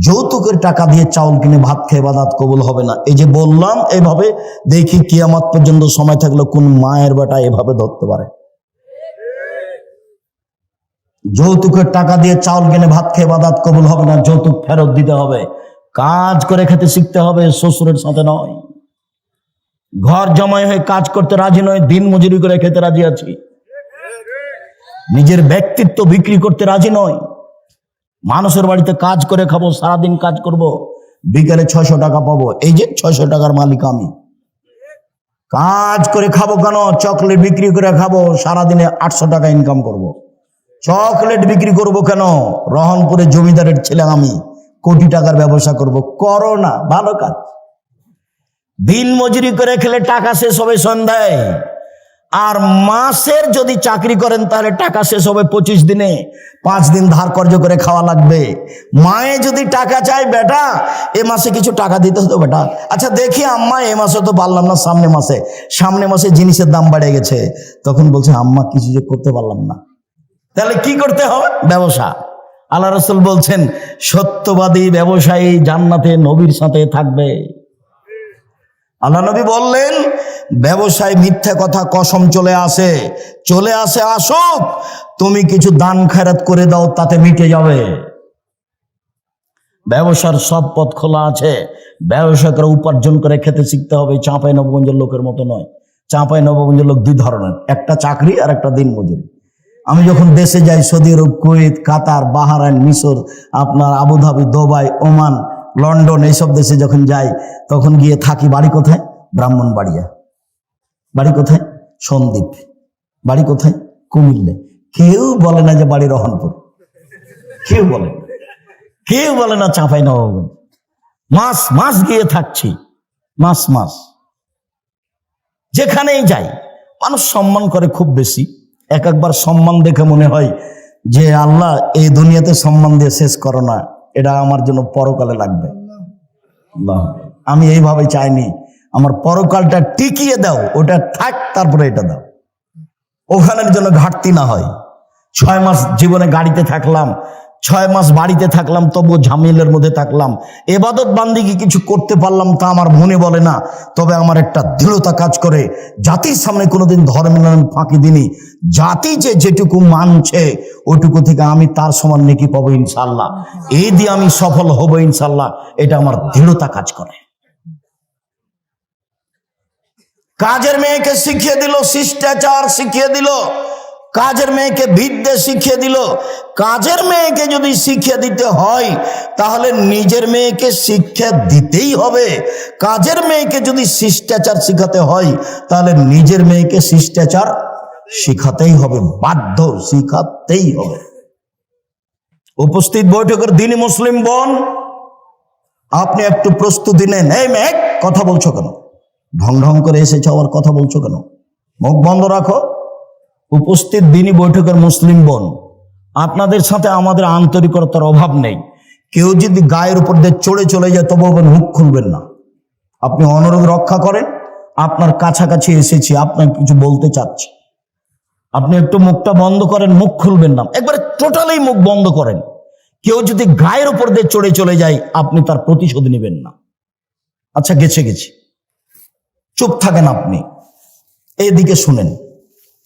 যৌতুকের টাকা দিয়ে চাউল কিনে ভাত খেয়ে ইবাদত কবুল হবে না। এই যে বললাম, এভাবে দেখি কিয়ামত পর্যন্ত সময় থাকলে কোন মায়ের বেটা এভাবে ধরতে পারে। যৌতুকের টাকা দিয়ে চাউল কিনে ভাত খেয়ে ইবাদত কবুল হবে না, যৌতুক ফেরত দিতে হবে। কাজ করে খেতে শিখতে হবে, শ্বশুরের সাথে নয়। ঘর জমাই হয়ে কাজ করতে রাজি নয়, দিন মজুরি করে খেতে রাজি আছি। নিজের ব্যক্তিত্ব বিক্রি করতে রাজি নয়। মানুষের বাড়িতে কাজ করে খাবো, সারাদিন কাজ করব, বিকেলে 600 টাকা পাবো। এই যে 600 টাকার মালিক আমি। কাজ করে খাবো কেন? চকলেট বিক্রি করে খাবো, সারাদিনে 800 টাকা ইনকাম করব। চকলেট বিক্রি করব কেন? রহনপুরে জমিদারের ছেলে আমি, কোটি টাকার ব্যবসা করব। করো না, ভালো কাজ। দিন মজুরি করে খেলে টাকা শেষ হবে সন্ধ্যায়, আর মাসের যদি চাকরি করেন তাহলে টাকা শেষ হবে 25 দিনে। 5 দিন ধার কর্জ করে খাওয়া লাগবে। মায়ে যদি টাকা চায়, বেটা এ মাসে কিছু টাকা দিতে হতো বেটা। আচ্ছা দেখি আম্মা, এ মাসে তো পারলাম না, সামনে মাসে জিনিসের দাম বেড়ে গেছে। তখন বলছে আম্মা কিছু যে করতে পারলাম না। তাহলে কি করতে হবে? ব্যবসা। আল্লাহ রাসূল বলছেন সত্যবাদী ব্যবসায়ী জান্নাতে নবীর সাথে থাকবে। আল্লাহ নবী বললেন ব্যবসায় মিথ্যা কথা কসম চলে আসে আসুক, তুমি কিছু দান খয়রাত করে দাও, তাতে মিটে যাবে। ব্যবসার সব পথ খোলা আছে। ব্যবসা করে উপার্জন করে খেতে শিখতে হবে। চাঁপাইনবাবগঞ্জের লোকের মতো নয়। চাঁপাইনবাবগঞ্জের লোক দুই ধরনের, একটা চাকরি আর একটা দিনমজুরি। আমি যখন দেশে যাই, সৌদি আরব, কুয়েত, কাতার, বাহরাইন, মিশর, আপনার আবুধাবি, দুবাই, ওমান, লন্ডন, এইসব দেশে যখন যাই তখন গিয়ে থাকি। বাড়ি কোথায়? ব্রাহ্মণবাড়িয়া। বাড়ি কোথায়? সন্দ্বীপ। বাড়ি কোথায়? কুমিল্লা। কেউ বলে না যে বাড়ি রহনপুর, কেউ বলে না, কেউ বলে না চাঁপাইনবাবগঞ্জ। মাস মাস গিয়ে থাকছি, মাস মাস। যেখানেই যাই মানুষ সম্মান করে খুব বেশি। এক একবার সম্মান দেখে মনে হয় যে আল্লাহ, এই দুনিয়াতে সম্মান দিয়ে শেষ করো না, এটা আমার জন্য পরকালে লাগবে। আল্লাহ, আমি এইভাবে চাইনি, আমার পরকালটা টিকিয়ে দাও, ওটা থাক, তারপরে এটা দাও, ওখানের জন্য ঘাটতি না হয়। 6 মাস জীবনে গাড়িতে থাকলাম, 6 মাস বাড়িতে থাকলাম, তবু ঝামেলের মধ্যে থাকলাম। এবাদত বান্দিকে কিছু করতে পারলাম তা আমার মনে বলে না, তবে আমার একটা দৃঢ়তা কাজ করে। জাতির সামনে কোনোদিন ধর্মের নামে ফাঁকি দিনি। জাতি যে যেটুকু মানছে ওইটুকু থেকে আমি তার সমান নেকি পাবো ইনশাল্লাহ। এই দিয়ে আমি সফল হব ইনশাল্লাহ, এটা আমার দৃঢ়তা কাজ করে। কাজের মেয়েকে শিখিয়ে দিল, শিষ্টাচার শিখিয়ে দিল, কাজের মেয়েকে বিদ্যে শিখিয়ে দিল। কাজের মেয়েকে যদি শিক্ষা দিতে হয় তাহলে নিজের মেয়েকে শিক্ষা দিতেই হবে। কাজের মেয়েকে যদি শিষ্টাচার শিখাতে হয় তাহলে নিজের মেয়েকে শিষ্টাচার শিখাতেই হবে, বাধ্য, শিখাতেই হবে। উপস্থিত বৈঠকের দিনই মুসলিম বোন, আপনি একটু প্রস্তুতি নেন। এই মেয়ে, কথা বলছো কেন? ঢং ঢং করে এসেছ, আবার কথা বলছো কেন? মুখ বন্ধ রাখো। উপস্থিত দিনই বৈঠকের মুসলিম বোন, আপনাদের সাথে আমাদের আন্তরিকতার অভাব নেই। কেউ যদি গায়ের উপর দিয়ে চড়ে চলে যায় তবু মুখ খুলবেন না। আপনি অনুরোধ রক্ষা করেন, আপনার কাছাকাছি এসেছি, আপনার কিছু বলতে চাচ্ছি, আপনি একটু মুখটা বন্ধ করেন, মুখ খুলবেন না, একবারে টোটালি মুখ বন্ধ করেন। কেউ যদি গায়ের উপর দিয়ে চড়ে চলে যায় আপনি তার প্রতিশোধ নেবেন না। আচ্ছা, গেছে, চুপ থাকেন আপনি। এইদিকে শুনেন,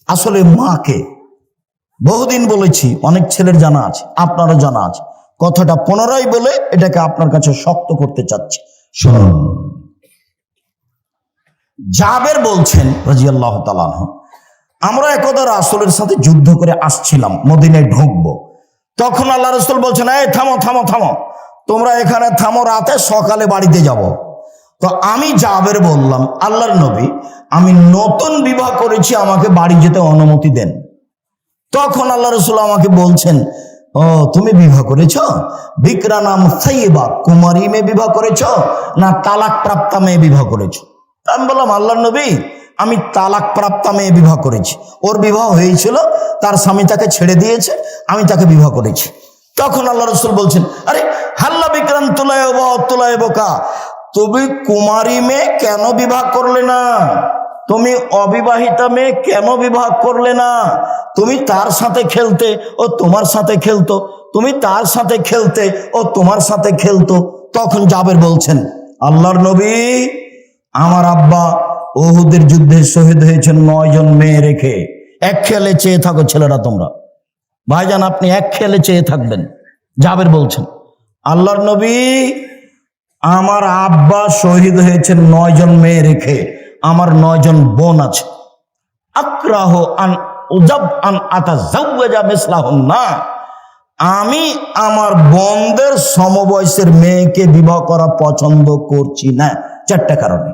আসলে মাকে বহুদিন বলেছি, অনেক ছেলের জানা আছে, আপনারও জানা আছে। কথাটা পুনরায় বলে এটাকে আপনার কাছে শক্ত করতে চাচ্ছি, শুনুন। জাবের বলছেন রাদিয়াল্লাহু তাআলা আনহু, আমরা একদা রাসূলের সাথে যুদ্ধ করে আসছিলাম, মদিনায় ঢুকবো। তখন আল্লাহ রাসূল বলছেন, এই থামো থামো থামো, তোমরা এখানে থামো, রাতে সকালে বাড়িতে যাব। তো আমি জাবের বললাম, আল্লাহর নবী, আমি নতুন বিবাহ করেছি, আমাকে বাড়ি যেতে অনুমতি দেন। তখন আল্লাহ রাসূল আমাকে বলছেন, ও তুমি বিবাহ করেছ? বিকরা নাম সাইয়্যিবা, কুমারী মেয়ে বিবাহ করেছ না তালাক প্রাপ্তা মেয়ে বিবাহ করেছ? আমি বললাম, আল্লাহর নবী, আমি তালাক প্রাপ্তা মেয়ে বিবাহ করেছি। ওর বিবাহ হয়েছিল, তার স্বামী তাকে ছেড়ে দিয়েছে, আমি তাকে বিবাহ করেছি। তখন আল্লাহ রাসূল বলছেন, আরে হাল্লা বিকরান তুলায়বকা, তুমি কুমারী মেয়ে কেন বিবাহ করলে না? তুমি অবিবাহিতা মেয়ে কেন বিবাহ করলে না? তুমি তার সাথে খেলতে, ও তোমার সাথে খেলতো, তুমি তার সাথে খেলতে, ও তোমার সাথে খেলতো। তখন জাবের বলছেন, আল্লাহর নবী, আমার আব্বা উহুদের যুদ্ধে শহীদ হয়েছেন 9 জন মেয়ে রেখে। এক খেয়ালে চেয়ে থাকো ছেলেরা তোমরা, ভাইজান আপনি এক খেয়ালে চেয়ে থাকবেন। জাবের বলছেন, আল্লাহর নবী, আমার আব্বা শহীদ হয়েছেন 9 জন মেয়ে রেখে, আমার 9 জন বোন আছে। আক্রাহ আন উজাব আন আতাজাওয়াজা মিসলাহুন্না, আমি আমার বোনদের সমবয়সের মেয়েকে বিবাহ করা পছন্দ করছি না 4টা কারণে।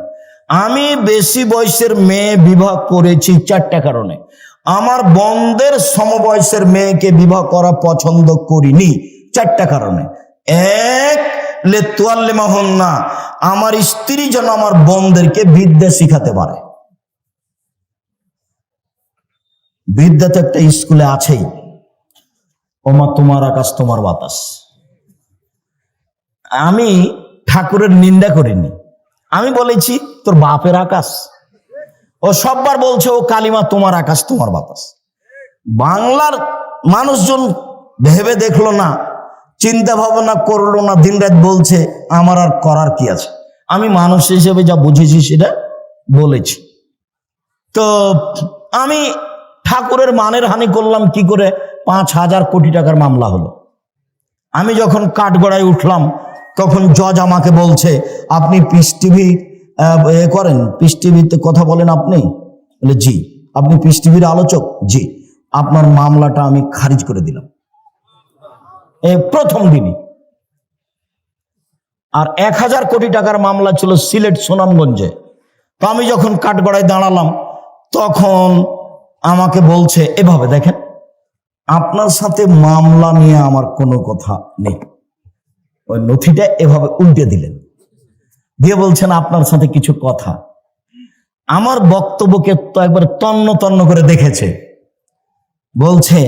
আমি বেশি বয়সের মেয়ে বিবাহ করেছি 4টা কারণে। আমার বোনদের সমবয়সের মেয়েকে বিবাহ করা পছন্দ করিনি 4টা কারণে। এক, লেতুয়াল্লিমাহুন্না, আমার স্ত্রী যেন আমার বোনদেরকে বিদ্যা শিখাতে পারে। বিদ্যা তো একটা স্কুলে আছেই, ওমা তোমার আকাশ তোমার বাতাস। আমি ঠাকুরের নিন্দা করিনি, আমি বলেছি তোর বাপের আকাশ। ও সববার বলছে ও কালিমা তোমার আকাশ তোমার বাতাস। বাংলার মানুষজন ভেবে দেখলো না, চিন্তা ভাবনা করলো না, দিনরাত বলছে, আমার আর করার কি আছে? আমি মানুষ হিসেবে যা বুঝেছি সেটা বলেছি। তো আমি ঠাকুরের মানের হানি করলাম কি করে? 5,000 কোটি টাকার মামলা হলো। আমি যখন কাঠগড়ায় উঠলাম তখন জজ আমাকে বলছে, আপনি পিস টিভি করেন, পিস টিভিতে কথা বলেন আপনি? বলে জি। আপনি পিস টিভির আলোচক? জি। আপনার মামলাটা আমি খারিজ করে দিলাম প্রথম দিনই। আর 1000 কোটি টাকার মামলা ছিল সিলেট সুনামগঞ্জে। তো আমি যখন কাঠগড়ায় দাঁড়ালাম তখন আমাকে বলছে, এভাবে দেখেন, আপনার সাথে মামলা নিয়ে আমার কোনো কথা নেই। ওই নথিটা এভাবে উল্টে দিলেন, দিয়ে বলছেন আপনার সাথে কিছু কথা। আমার বক্তব্যকে তো একবার তন্ন তন্ন করে দেখেছে। বলছে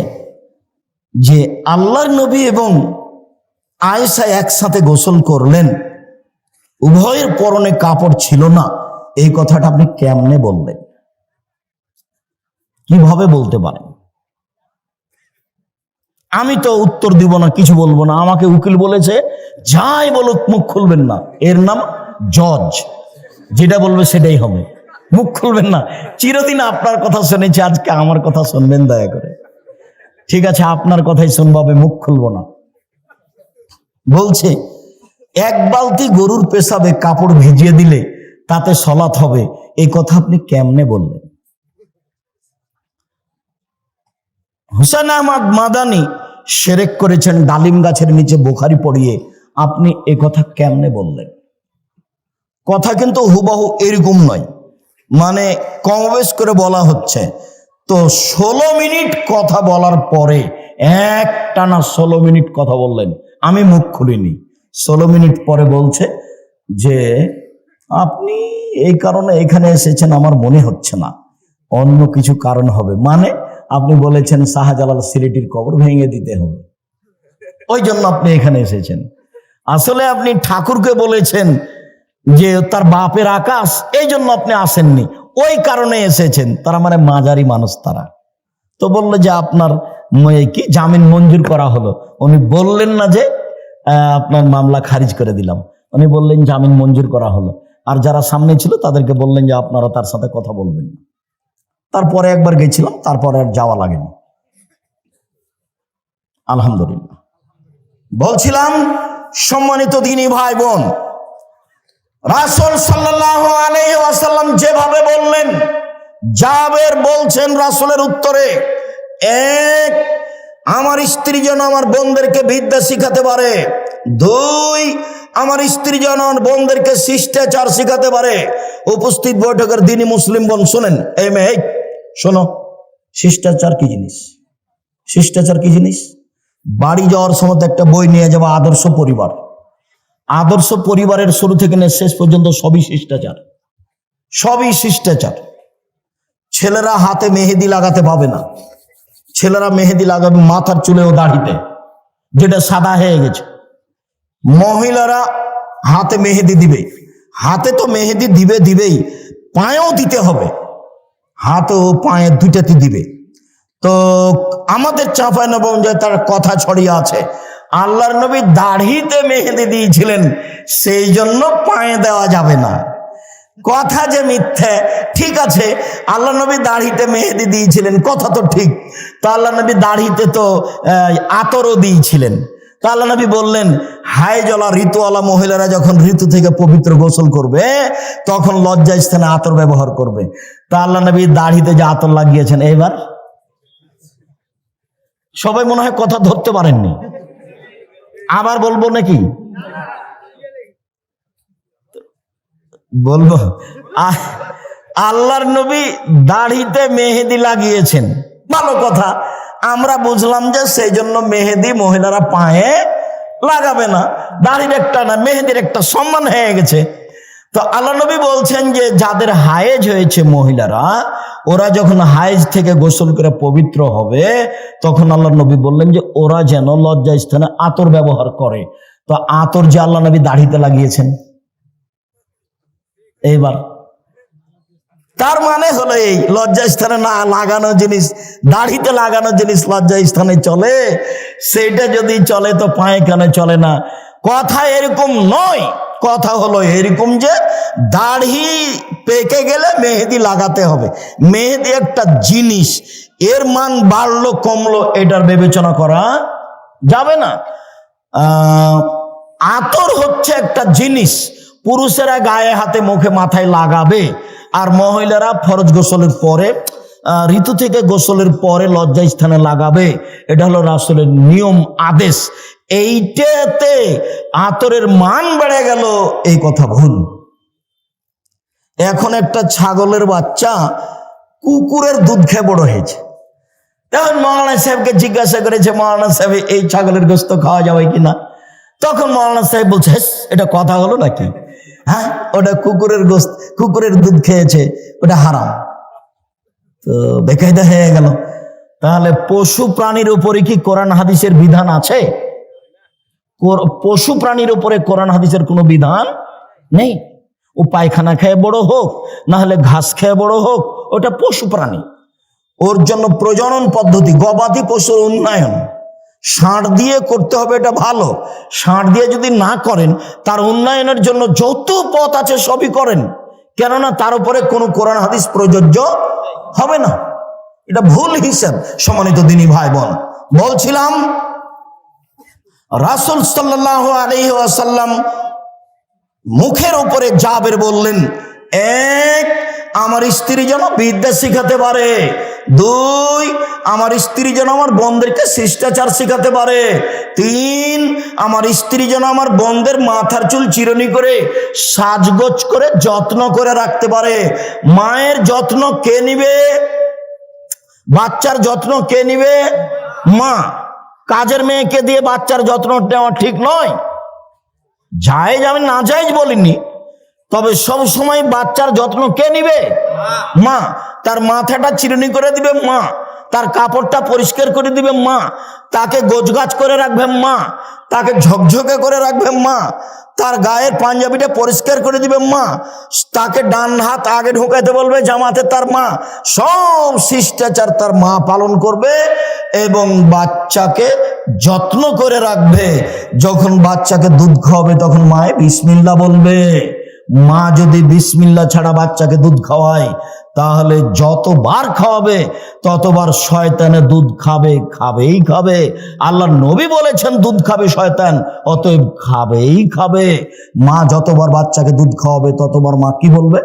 যে আল্লাহর নবী এবং আয়েশা একসাথে গোসল করলেন, উভয়ের পরনে কাপড় ছিল না, এই কথাটা আপনি কেমনে বললেন? কিভাবে বলতে পারেন? আমি তো উত্তর দিব না, কিছু বলবো না। আমাকে উকিল বলেছে, যাই বলুক মুখ খুলবেন না, এর নাম জজ, যেটা বলবে সেটাই হবে, মুখ খুলবেন না। চিরদিন আপনার কথা শুনেছি, আজকে আমার কথা শুনবেন দয়া করে। ঠিক আছে, আপনার কথাই শুনবো, মুখ খুলবো না। বলছে, এক বালতি গরুর পেশাবে কাপড় ভিজিয়ে দিলে তাতে সলাৎ হবে, এই কথা আপনি কেমনে বললেন? হুসেন আহমদ মাদানি শিরক করেছেন ডালিম গাছের নিচে বুখারী পড়িয়ে, আপনি এ কথা কেমনে বললেন? কথা কিন্তু হুবহু এরকম নয়, মানে কমবেশ করে বলা হচ্ছে। তো 16 মিনিট কথা বলার পরে একটানা 16 মিনিট কথা বললেন, আমি মুখ খুলিনি। 16 মিনিট পরে বলছে যে আপনি এই কারণে এখানে এসেছেন আমার মনে হচ্ছে না, অন্য কিছু কারণ হবে। মানে আপনি বলেছেন শাহজালাল সিলেটির কবর ভেঙে দিতে হবে, ওই জন্য আপনি এখানে এসেছেন। আসলে আপনি ঠাকুরকে বলেছেন যে তার বাপের আকাশ, এই জন্য আপনি আসেননি, ওই কারণে এসেছেন। তারা মানে মাঝারি মানুষ তারা। তো বললো যে আপনার কি জামিন মঞ্জুর করা হলো? উনি বললেন না যে আপনার মামলা খারিজ করে দিলাম, উনি বললেন জামিন মঞ্জুর করা হলো। আর যারা সামনে ছিল তাদেরকে বললেন যে আপনারা তার সাথে কথা বলবেন না। তারপরে একবার গেছিলাম, তারপরে আর যাওয়া লাগেনি, আলহামদুলিল্লাহ। বলছিলাম, সম্মানিত দ্বীনী ভাই বোন, রাসূল সাল্লাল্লাহু আলাইহি ওয়াসাল্লাম যেভাবে বললেন, জাবের বলছেন রাসূলের উত্তরে, এক, আমার স্ত্রী যেন আমার বোনদেরকে বিদ্যা শিখাতে পারে। 2, আমার স্ত্রী যেন আমার বোনদেরকে শিষ্টাচার শিখাতে পারে। উপস্থিত বৈঠকের দ্বীনী মুসলিম বোন শুনেন, এই মেয়ে শোনো, শিষ্টাচার কি জিনিস? শিষ্টাচার কি জিনিস? বাড়ি যাওয়ার সময় একটা বই নিয়ে যাবো, আদর্শ পরিবার। আদর্শ পরিবারের শুরু থেকে শেষ পর্যন্ত সবই শিষ্টাচার, সবই শিষ্টাচার। ছেলেরা হাতে মেহেদি লাগাতে পাবে না, ছেলেরা মেহেদি লাগাবে মাথার চুলে ও দাড়িতে, যেটা সাদা হয়ে গেছে। মহিলারা হাতে মেহেদি দিবে, হাতে তো মেহেদি দিবেই, পায়েও দিতে হবে, হাত ও পায়ে দুইটাতে দিবে। তো আমাদের চাঁপাইনবাবগঞ্জে তার কথা ছড়িয়ে আছে, আল্লাহর নবী দাড়িতে মেহেদি দিয়েছিলেন, সেই জন্য পায়ে দেওয়া যাবে না। কথা যে মিথ্যে, ঠিক আছে, আল্লাহ নবী দাড়িতে মেহেদি দিয়েছিলেন, কথা তো ঠিক। তো আল্লাহ নবী দাড়িতে তো আতরও দিয়েছিলেন। তো আল্লাহ নবী বললেন, হায়জলা ঋতুওয়ালা মহিলারা যখন ঋতু থেকে পবিত্র গোসল করবে তখন লজ্জা স্থানে আতর ব্যবহার করবে। তো আল্লাহ নবী দাড়িতে যে আতর লাগিয়েছেন, এবার সবাই মনে হয় কথা ধরতে পারেননি, আবার বলবো নাকি? বলবো, আল্লাহর নবী দাড়িতে মেহেদি লাগিয়েছেন, ভালো কথা। আমরা বুঝলাম যে সেই জন্য মেহেদি মহিলারা পায়ে লাগাবে না, দাড়ির একটা না, মেহেদির একটা সম্মান হয়ে গেছে। তো আল্লাহ নবী বলছেন যে যাদের হায়েজ হয়েছে মহিলারা, ওরা যখন হায়েজ থেকে গোসল করে পবিত্র হবে, তখন আল্লাহ নবী বললেন যে ওরা যেন লজ্জা স্থানে আতর ব্যবহার করে। তো আতর যে আল্লাহ নবী দাড়িতে লাগিয়েছেন, এইবার তার মানে হলো এই লজ্জা স্থানে না লাগানো জিনিস, দাড়িতে লাগানো জিনিস লজ্জা স্থানে চলে, সেইটা যদি চলে তো পায়ে কেন চলে না? কথা এরকম নয়, কথা হলো এরকম যে দাড়ি পেকে গেলে মেহেদি লাগাতে হবে। মেহেদি একটা জিনিস, এর মান বাড়লো কমলো এটার বিবেচনা করা যাবে না। আতর হচ্ছে একটা জিনিস পুরুষেরা গায়ে হাতে মুখে মাথায় লাগাবে, আর মহিলারা ফরজ গোসলের পরে ঋতু থেকে গোসলের পরে লজ্জা স্থানে লাগাবে। এটা হলো রাসূলের নিয়ম আদেশ। এইটাতে আতরের মান বেড়ে গেল, এই কথা ভুল। এখন একটা ছাগলের বাচ্চা কুকুরের দুধ খেয়ে বড় হয়েছে। তখন মৌলানা সাহেবকে জিজ্ঞাসা করেছে, মৌলানা সাহেব এই ছাগলের গোস্ত খাওয়া যাবে কিনা? তখন মৌলানা সাহেব বলছে, এটা কথা হলো নাকি? হ্যাঁ, ওটা কুকুরের গোস্ত, কুকুরের দুধ খেয়েছে, ওটা হারাম। তো বেকায়দা হয়ে গেল। তাহলে পশু প্রাণীর উপরে কি কোরআন হাদিসের বিধান আছে? পশু প্রাণীর উপরে কোরআন হাদিসের কোনো বিধান নেই। ও পায়খানা খেয়ে বড় হোক, না হলে ঘাস খেয়ে বড় হোক, ওটা পশু প্রাণী। ওর জন্য প্রজনন পদ্ধতি, গবাদি পশুর উন্নয়ন ষাঁড় দিয়ে করতে হবে, এটা ভালো। ষাঁড় দিয়ে যদি না করেন, তার উন্নয়নের জন্য যত পথ আছে সবই করেন, কেননা তার উপরে কোনো কোরআন হাদিস প্রযোজ্য হবে না। এটা ভুল হিসাব। সম্মানিত দিনী ভাই বোন, বলছিলাম রাসূল সাল্লাল্লাহু আলাইহি ওয়াসাল্লাম মুখের উপরে জাবের বললেন, এক, আমার স্ত্রী যেন বিদ্যা শিখাতে পারে। দুই, আমার স্ত্রী যেন আমার বোনদেরকে শিষ্টাচার শিখাতে পারে। তিন, আমার স্ত্রী যেন আমার বোনদের মাথার চুল চিরুনি করে সাজগোজ করে যত্ন করে রাখতে পারে। মায়ের যত্ন কে নিবে? বাচ্চার যত্ন কে নিবে? মা। কাজের মেয়েকে দিয়ে বাচ্চার যত্ন নেওয়া ঠিক নয়। জায়েজ আমি না জায়েজ বলিনি, তবে সব সময় বাচ্চার যত্ন কে নিবে? মা। তার মাথাটা চিরুনি করে দিবে মা, তার কাপড়টা পরিষ্কার করে দিবে মা, তাকে গোছগাছ করে রাখবে মা, তাকে ঝকঝকে করে রাখবে মা, তার গায়ের পাঞ্জাবিটা পরিষ্কার করে দিবে মা, তাকে ডান হাত আগে ঢুকাইতে বলবে জামাতে তার মা। সব শিষ্টাচার তার মা পালন করবে এবং বাচ্চাকে যত্ন করে রাখবে। যখন বাচ্চাকে দুধ খাওয়াবে তখন মায়ে বিসমিল্লাহ বলবে। মা যদি বিসমিল্লাহ ছাড়া বাচ্চাকে দুধ খাওয়ায়, তাহলে যতবার খাওয়াবে ততবার শয়তানে দুধ খাবে, খাবেই খাবে। আল্লাহর নবী বলেছেন দুধ খাবে শয়তান, অতএব খাবেই খাবে। মা যতবার বাচ্চাকে দুধ খাওয়াবে ততবার মা কি বলবে?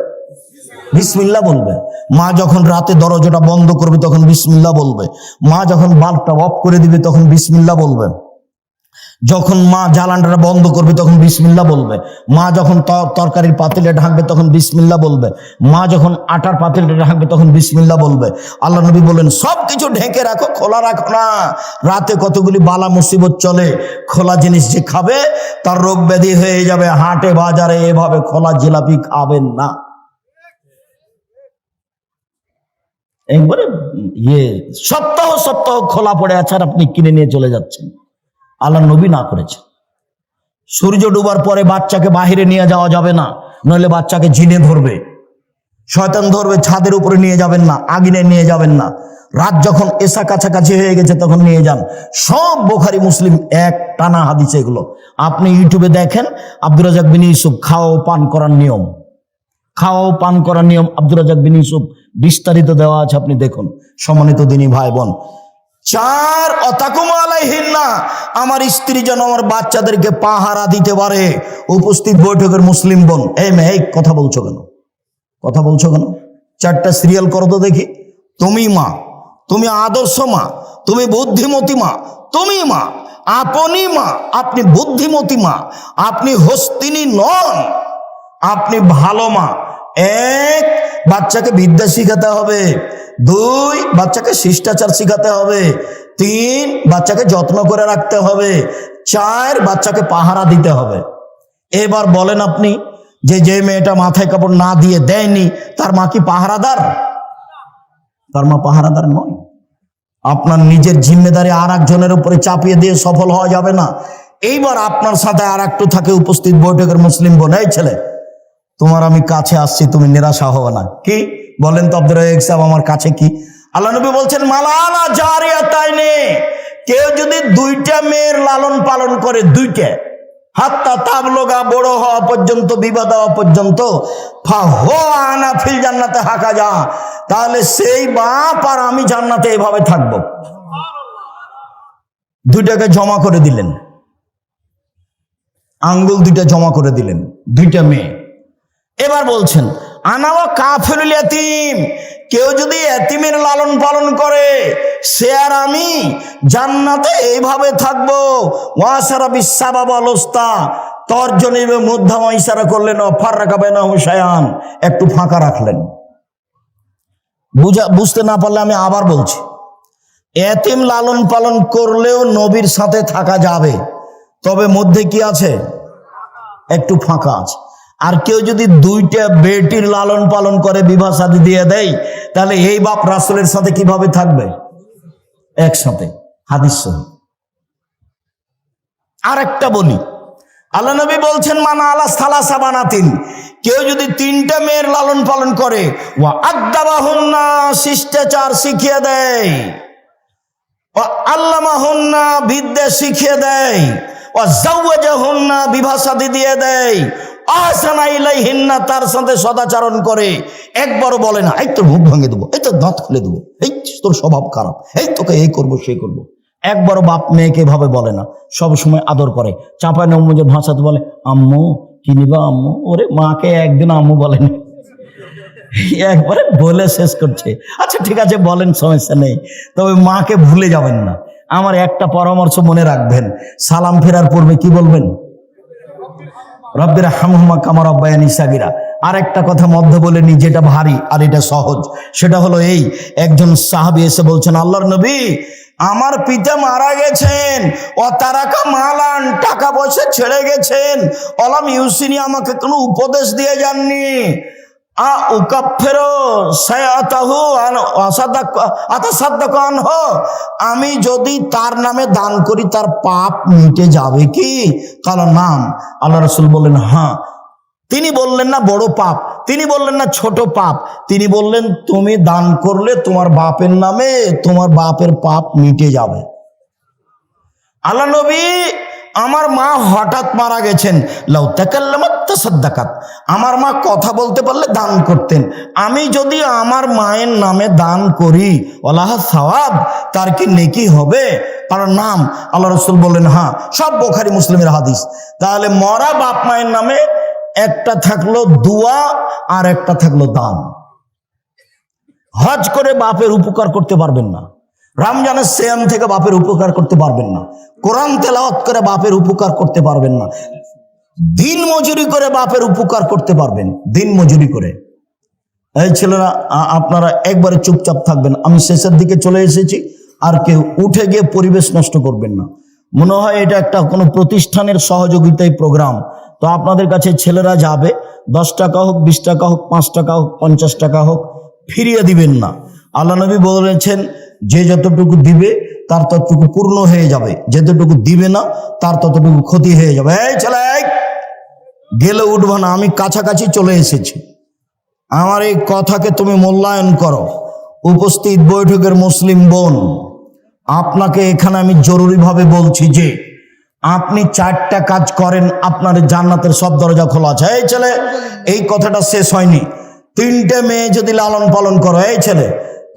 বিসমিল্লাহ বলবে। মা যখন রাতে দরজাটা বন্ধ করবে তখন বিসমিল্লাহ বলবে। মা যখন বাল্বটা অফ করে দিবে তখন বিসমিল্লাহ বলবে। যখন মা জ্বালানটা বন্ধ করবে তখন বিসমিল্লাহ বলবে। মা যখন তরকারির পাতিলে ঢাকবে তখন বিসমিল্লাহ বলবে। মা যখন আটার পাতিলে ঢাকবে তখন বিসমিল্লাহ বলবে। আল্লাহ নবী বলেন, সবকিছু ঢেকে রাখো, খোলা রাখো না। রাতে কতগুলি বালা মুসিবত চলে। খোলা জিনিস যে খাবে তার রোগ ব্যাধি হয়ে যাবে। হাটে বাজারে এভাবে খোলা জিলাপি খাবেন না। একবারে সপ্তাহ সপ্তাহ খোলা পড়ে আছে আর আপনি কিনে নিয়ে চলে যাচ্ছেন। আল্লাহ নবী না করেছে। সূর্য ডুবার পরে বাচ্চাকে বাহিরে নিয়ে যাওয়া যাবে না, নইলে বাচ্চাকে ঝিনে ধরবে, শয়তান ধরবে। ছাদের উপরে নিয়ে যাবেন না, আগুনে নিয়ে যাবেন না। রাত যখন এসা কাছাকাছি হয়ে গেছে তখন নিয়ে যান। সব বুখারী মুসলিম এক টানা হাদিস এগুলো। আপনি ইউটিউবে দেখেন আব্দুর রাজ্জাক বিন ইউসুফ খাওয়া ও পান করার নিয়ম, খাওয়া ও পান করার নিয়ম আব্দুর রাজ্জাক বিন ইউসুফ বিস্তারিত দেওয়া আছে, আপনি দেখুন। সম্মানিত দিনী ভাই বোন, চার, অতাকুম আলাইহিন্না, আমার স্ত্রী যেন আমার বাচ্চাদেরকে পাহারা দিতে পারে। উপস্থিত বৈঠকের মুসলিম বোন, এই কথা বলছো কেন? কথা বলছো কেন? চারটা সিরিয়াল করো তো দেখি। তুমি মা, তুমি আদর্শ মা, তুমি বুদ্ধিমতী মা, তুমি মা, আপনি মা, আপনি বুদ্ধিমতী মা, আপনি হস্তিনী নন, আপনি ভালো মা। এক, বাচ্চাকে বিদ্যা শিখাতে হবে। দুই, বাচ্চাকে শিষ্টাচার শিখাতে হবে। তিন, বাচ্চাকে যত্ন করে রাখতে হবে। চার, বাচ্চাকে পাহারা দিতে হবে। এবার বলেন আপনি, যে মেয়েটা মাথায় কাপড় না দিয়ে দেয়নি তার মা কি পাহারাদার? তার মা পাহারাদার নয়। আপনার নিজের জিম্মেদারি আর একজনের উপরে চাপিয়ে দিয়ে সফল হওয়া যাবে না। এইবার আপনার সাথে আর একটু থাকে উপস্থিত বৈঠকের মুসলিম বোন, এই ছেলে তোমার আমি কাছে আসছি, তুমি নিরাশা হবে না। কি বলেন তো আব্দুর রাজ্জাক সাহেব, আমার কাছে কি? আল্লাহ নবী বলছেন, মালানা জারিয়াতাইনে, কেউ যদি দুইটা মেয়ের লালন পালন করে, দুইটা, হাত্তা তাবলুগা, বড় হওয়া পর্যন্ত, বিবাহ দেওয়া পর্যন্ত, ফাহুয়া ফিল জান্নাতে হাকাজা, তাহলে সেই বাপ আর আমি জান্নাতে এভাবে থাকবো। দুইটাকে জমা করে দিলেন। আঙ্গুল দুইটা জমা করে দিলেন, দুইটা মেয়ে। এবার বলছেন আনাওয়া কাফিরুল ইয়াতীম, কেউ যদি এতিমের লালন পালন করে সে আর আমি জান্নাতে এইভাবে থাকবো। ওয়াসারা বিসাবাব আলস্তা, তর্জনী মধ্যমা ইশারা করলেন, ফাররাকা বাইনাহুম শায়ান, একটু ফাঁকা রাখলেন। বুঝতে না পারলে আমি আবার বলছি, এতিম লালন পালন করলেও নবীর সাথে থাকা যাবে, তবে মধ্যে কি আছে? একটু ফাঁকা আছে। আর কেউ যদি দুইটা বেটির লালন পালন করে বিবাহ শাদী দিয়ে দেয়, তাহলে এই বাপ রাসূলের সাথে কিভাবে থাকবে? একসাথে। হাদিস সহিহ। আর একটা বলি, আল্লাহ নবী বলছেন মানা আলা সালাসা বানাতিন, কেউ যদি তিনটা মেয়ের লালন পালন করে, ওয়া আদাবাহুন্না, শিষ্টাচার শিখিয়ে দেয়, ওয়া আল্লামাহুন্না, বিদ্যা শিখিয়ে দেয়, ওয়া জাওয়াজাহুন্না, বিবাহ শাদী দিয়ে দেয়, আহসানা ইলাইহিন্না, তার সাথে সদাচরণ করে, একবারও বলে না এই তোর মুখ ভেঙে দেবো, এই তোর দাঁত খুলে দেবো, এই তোর স্বভাব খারাপ, এই তোকে এই করবো সেই করবো, একবারও বাপ মেয়েকে ভাবে বলে না, সব সময় আদর করে। চাঁপাই নবমুজের ভাষাতে বলে আম্মু কি নিবা আম্মু, ওরে মাকে একদিন আম্মু বলেনি, একবারে বলে শেষ করছে। আচ্ছা ঠিক আছে বলেন, সমস্যা নেই, তবে মাকে ভুলে যাবেন না। আমার একটা পরামর্শ মনে রাখবেন, সালাম ফেরার পূর্বে কি বলবেন? রব্বির হামহুমা কামা রাব্বায়ানি সাগীরা। আর একটা কথা মধ্যে বলে নি, যেটা ভারী আর এটা সহজ, সেটা হলো এই, একজন সাহাবী এসে বলছেন আল্লাহর নবী, আমার পিতা মারা গেছেন, ও তারাকা মালান, টাকা পয়সা ছেড়ে গেছেন, অলাম ইউসিনি, আমাকে কোনো উপদেশ দিয়ে যাননি, আমি যদি তার নামে দান করি তার পাপ মিটে যাবে কি? কালো নাম। আল্লাহ রাসূল বললেন হ্যাঁ। তিনি বললেন না বড় পাপ, তিনি বললেন না ছোট পাপ, তিনি বললেন তুমি দান করলে তোমার বাপের নামে তোমার বাপের পাপ মিটে যাবে। আল্লাহ নবী, আমার মা হঠাৎ মারা গেছেন, লাউ তাকাল্লামাত তাসাদ্দাকাত, আমার মা কথা বলতে পারলে দান করতেন, আমি যদি আমার মায়ের নামে দান করি ওয়ালাহা সাওয়াব, তার কি নেকি হবে? তার নাম। আল্লাহ রাসূল বললেন হ্যাঁ। সব বুখারী মুসলিমের হাদিস। তাহলে মরা বাপ মায়ের নামে একটা থাকলো দুয়া আর একটা থাকলো দান। হজ করে বাপের উপকার করতে পারবেন না, রমজানের সিয়াম থেকে বাপের উপকার করতে পারবেন না, কোরআন তেলাওয়াত করে বাপের উপকার করতে পারবেন না, দিন মজুরি করে বাপের উপকার করতে পারবেন, দিন মজুরি করে। এই ছেলেরা আপনারা একবারে চুপচাপ থাকবেন, আমি শেষের দিকে চলে এসেছি, আর কেউ উঠে গিয়ে পরিবেশ নষ্ট করবেন না। মনে হয় এটা একটা কোনো প্রতিষ্ঠানের সহযোগিতায় প্রোগ্রাম, তো আপনাদের কাছে ছেলেরা যাবে, 10 টাকা হোক, 20 টাকা হোক, 5 টাকা হোক, 50 টাকা হোক, ফিরিয়ে দিবেন না। আল্লাহ নবী বলেছেন যে যতটুকু দিবে তার ততটুকু পূর্ণ হয়ে যাবে, যতটুকু দিবে না তার ততটুকু ক্ষতি হয়ে যাবে। এই ছেলে গেলে উঠবো না, আমি কাছাকাছি চলে এসেছি, আমার এই কথাকে তুমি মূল্যায়ন করো। উপস্থিত বৈঠকের মুসলিম বোন, আপনাকে এখানে আমি জরুরিভাবে বলছি যে আপনি 4টা কাজ করেন, আপনার জান্নাতের সব দরজা খোলা আছে। এই ছেলে, এই কথাটা শেষ হয়নি। 3টে মেয়ে যদি লালন পালন করো, এই ছেলে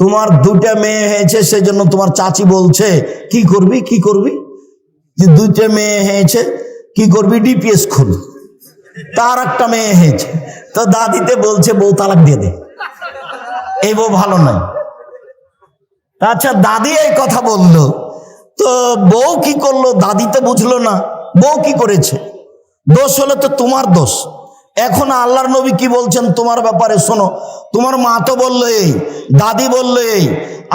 তোমার 2টা মেয়ে হয়েছে, সেই জন্য তোমার চাচি বলছে কি করবি কি করবি, যে 2টে মেয়ে হয়েছে কি করবি, ডিপিএস খুল। তার একটা মেয়ে হয়েছে, তো দাদিতে বলছে বউ তালাক দিয়ে দে, এই বউ ভালো নয়। আচ্ছা দাদি এই কথা বললো, তো বউ কি করলো? দাদি তো বুঝলো না বউ কি করেছে, দোষ হলে তো তোমার দোষ। এখন আল্লাহর নবী কি বলছেন তোমার ব্যাপারে শোনো। তোমার মা তো বললো এই, দাদি বললো এই,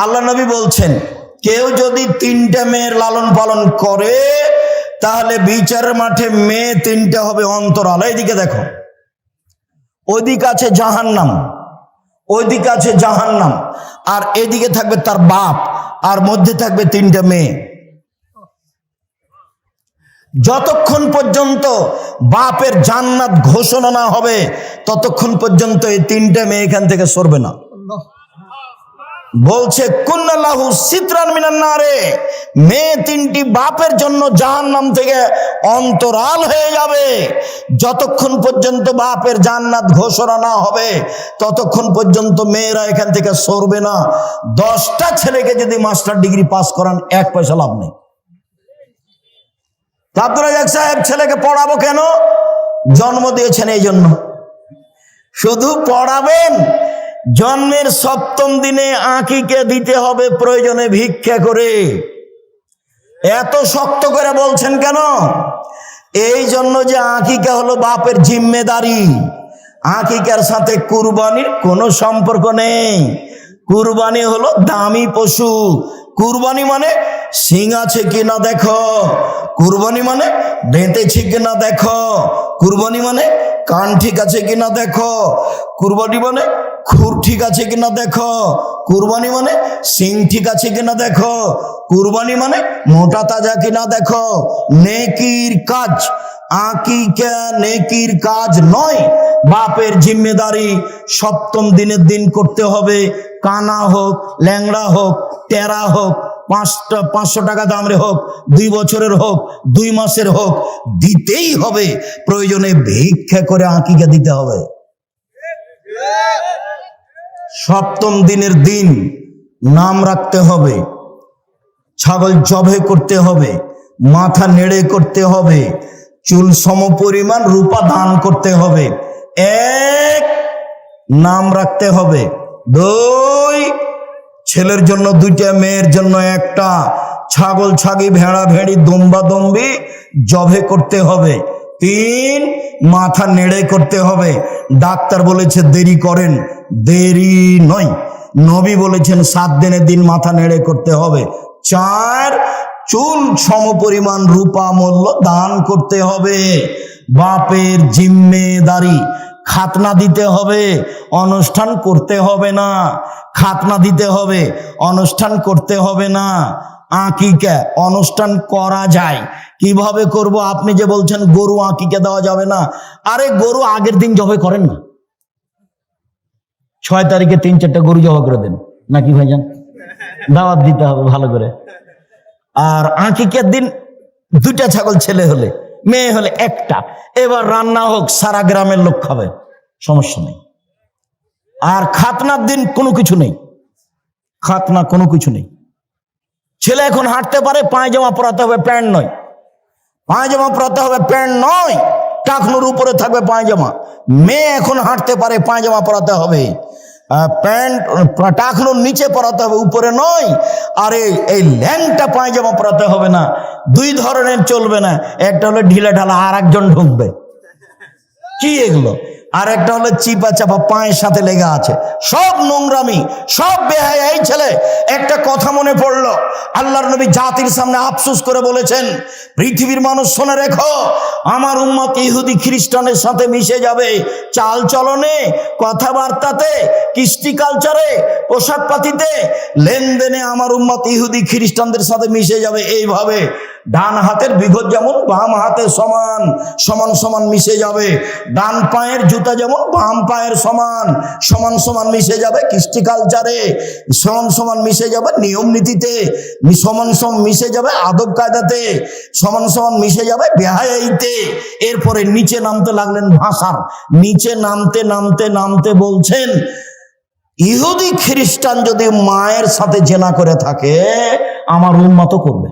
আল্লাহ নবী বলছেন কেউ যদি 3টে মেয়ের লালন পালন করে তাহলে বিচারের মাঠে মেয়ে 3টে হবে অন্তরাল। এইদিকে দেখো, ওইদিকে আছে জাহান্নাম, ওইদিকে আছে জাহান্নাম, আর এদিকে থাকবে তার বাপ, আর মধ্যে থাকবে 3টে মেয়ে। যতক্ষণ পর্যন্ত বাপের জান্নাত ঘোষণা না হবে ততক্ষণ পর্যন্ত এই 3টে মেয়ে এখান থেকে সরবে না। বলছে কুন্নাল্লাহু সিতরান মিনান নারে, মেয়ে 3টি বাপের জন্য জাহান্নাম থেকে অন্তরাল হয়ে যাবে। যতক্ষণ পর্যন্ত বাপের জান্নাত ঘোষণা না হবে ততক্ষণ পর্যন্ত মেয়েরা এখান থেকে সরবে না। 10টা ছেলেকে যদি মাস্টার ডিগ্রি পাস করান 1 পয়সা লাভ নেই। আব্দুল রাজ্জাক সাহেব ছেলেকে পড়াবো কেন? জন্ম দিয়েছেন এই জন্য। শুধু পড়াবেন, জন্মের 7ম দিনে আঁকিকে দিতে হবে প্রয়োজনে ভিক্ষা করে। এত শক্ত করে বলছেন কেন? এই জন্য যে আঁকিকা হলো বাপের জিম্মেদারি। আঁকিকার সাথে কুরবানির কোনো সম্পর্ক নেই। কুরবানি হলো দামি পশু। কুরবানি মানে শিং আছে কিনা দেখো, কুরবানি মানে ডেঁটেছে কিনা দেখো, কুরবানি মানে কান ঠিক আছে কিনা দেখো, কুরবানি মানে খুর ঠিক আছে কিনা দেখো, কুরবানি মানে শিং ঠিক আছে কিনা দেখো, কুরবানি মানে মোটা তাজা কিনা দেখো। নেকির কাজ, আকিকা নেকির কাজ নয়, বাপের জিম্মেদারি। 7ম দিনের দিন করতে হবে। কানা হোক, ল্যাংড়া হোক, টেরা হোক, 500 টাকা দামের হোক, 2 বছরের হোক, 2 মাসের হোক, দিতেই হবে। প্রয়োজনে ভিক্ষা করে আকিকা দিতে হবে। 7ম দিনের দিন নাম রাখতে হবে, ছাগল জবে করতে হবে, মাথা নেড়ে করতে হবে, চুল সমপরিমাণ রূপা দান করতে হবে। 1, নাম রাখতে হবে। 2, ছেলের জন্য 2টা, মেয়ের জন্য 1টা, ছাগল ছাগি ভেড়া ভেড়ি দম্বা দম্বি জবে করতে হবে। 3, মাথা নেড়ে করতে হবে। ডাক্তার বলেছে দেরি করেন, দেরি নয়। নবী বলেছেন 7 দিনের দিন মাথা নেড়ে করতে হবে। 4, চুল সমপরিমাণ রূপা মূল্য দান করতে হবে। বাপের জিম্মেদারি। খাতনা দিতে হবে, অনুষ্ঠান করতে হবে না। খাতনা দিতে হবে, অনুষ্ঠান করতে হবে না। আকিকা অনুষ্ঠান করা যায়। কিভাবে করব? আপনি যে বলছেন গরু আকিকা দেওয়া যাবে না, আরে গরু আগের দিন জবে করেন না, 6 তারিখে 3-4টা গরু জবা করে দেন নাকি ভাইজান? দাওয়াত দিতে হবে ভালো করে। আর আকিকার দিন 2টা ছাগল, ছেলে হলে, মেয়ে হলে 1টা। এবার রান্না হোক, সারা গ্রামের লোক খাবে, সমস্যা নেই। আর খাতনার দিন কোনো কিছু নেই, খাতনা কোনো কিছু নেই। ছেলে এখন হাঁটতে পারে, পায়জামা পরাতে হবে, প্যান্ট নয়। পায়জামা পরাতে হবে, প্যান্ট নয়। টাকনুর উপরে থাকবে পায়জামা। মেয়ে এখন হাঁটতে পারে, পায়জামা পরাতে হবে, প্যান্ট টাকনুর নিচে পরাতে হবে, উপরে নয়। আর এই ল্যাংটা পায়জামা পরাতে হবে না। 2 ধরনের চলবে না, একটা হলো ঢিলা ঢালা, আর একজন ঢুকবে। কি এগুলো? আর একটা হলো চিপা চাপা, পায়ের সাথে লেগে আছে। সব নোংরামি, সব বেহায়া। এই ছেলে, একটা কথা মনে পড়লো, আল্লাহর নবী জাতির সামনে আফসোস করে বলেছেন, পৃথিবীর মানুষ শোনে রেখো, আমার উম্মত ইহুদি খ্রিস্টানের সাথে মিশে যাবে। চাল চলনে, কথাবার্তাতে, কৃষ্টি কালচারে, পোশাক পাতিতে, লেনদেনে আমার উম্মত ইহুদি খ্রিস্টানদের সাথে মিশে যাবে। এইভাবে ডান হাতের বিঘত যেমন বাম হাতে সমান, সমান সমান মিশে যাবে। ডান পায়ের জুতা যেমন বাম পায়ের সমান, সমান সমান মিশে যাবে কৃষ্টি কালচারে, সমান সমান মিশে যাবে নিয়ম নীতিতে, সমান সমান মিশে যাবে আদব কায়দাতে, সমান সমান মিশে যাবে বেহায়াইতে। এরপরে নিচে নামতে লাগলেন ভাষার। নিচে নামতে নামতে নামতে বলছেন, ইহুদি খ্রিস্টান যদি মায়ের সাথে জেনা করে থাকে, আমার উম্মত করবে।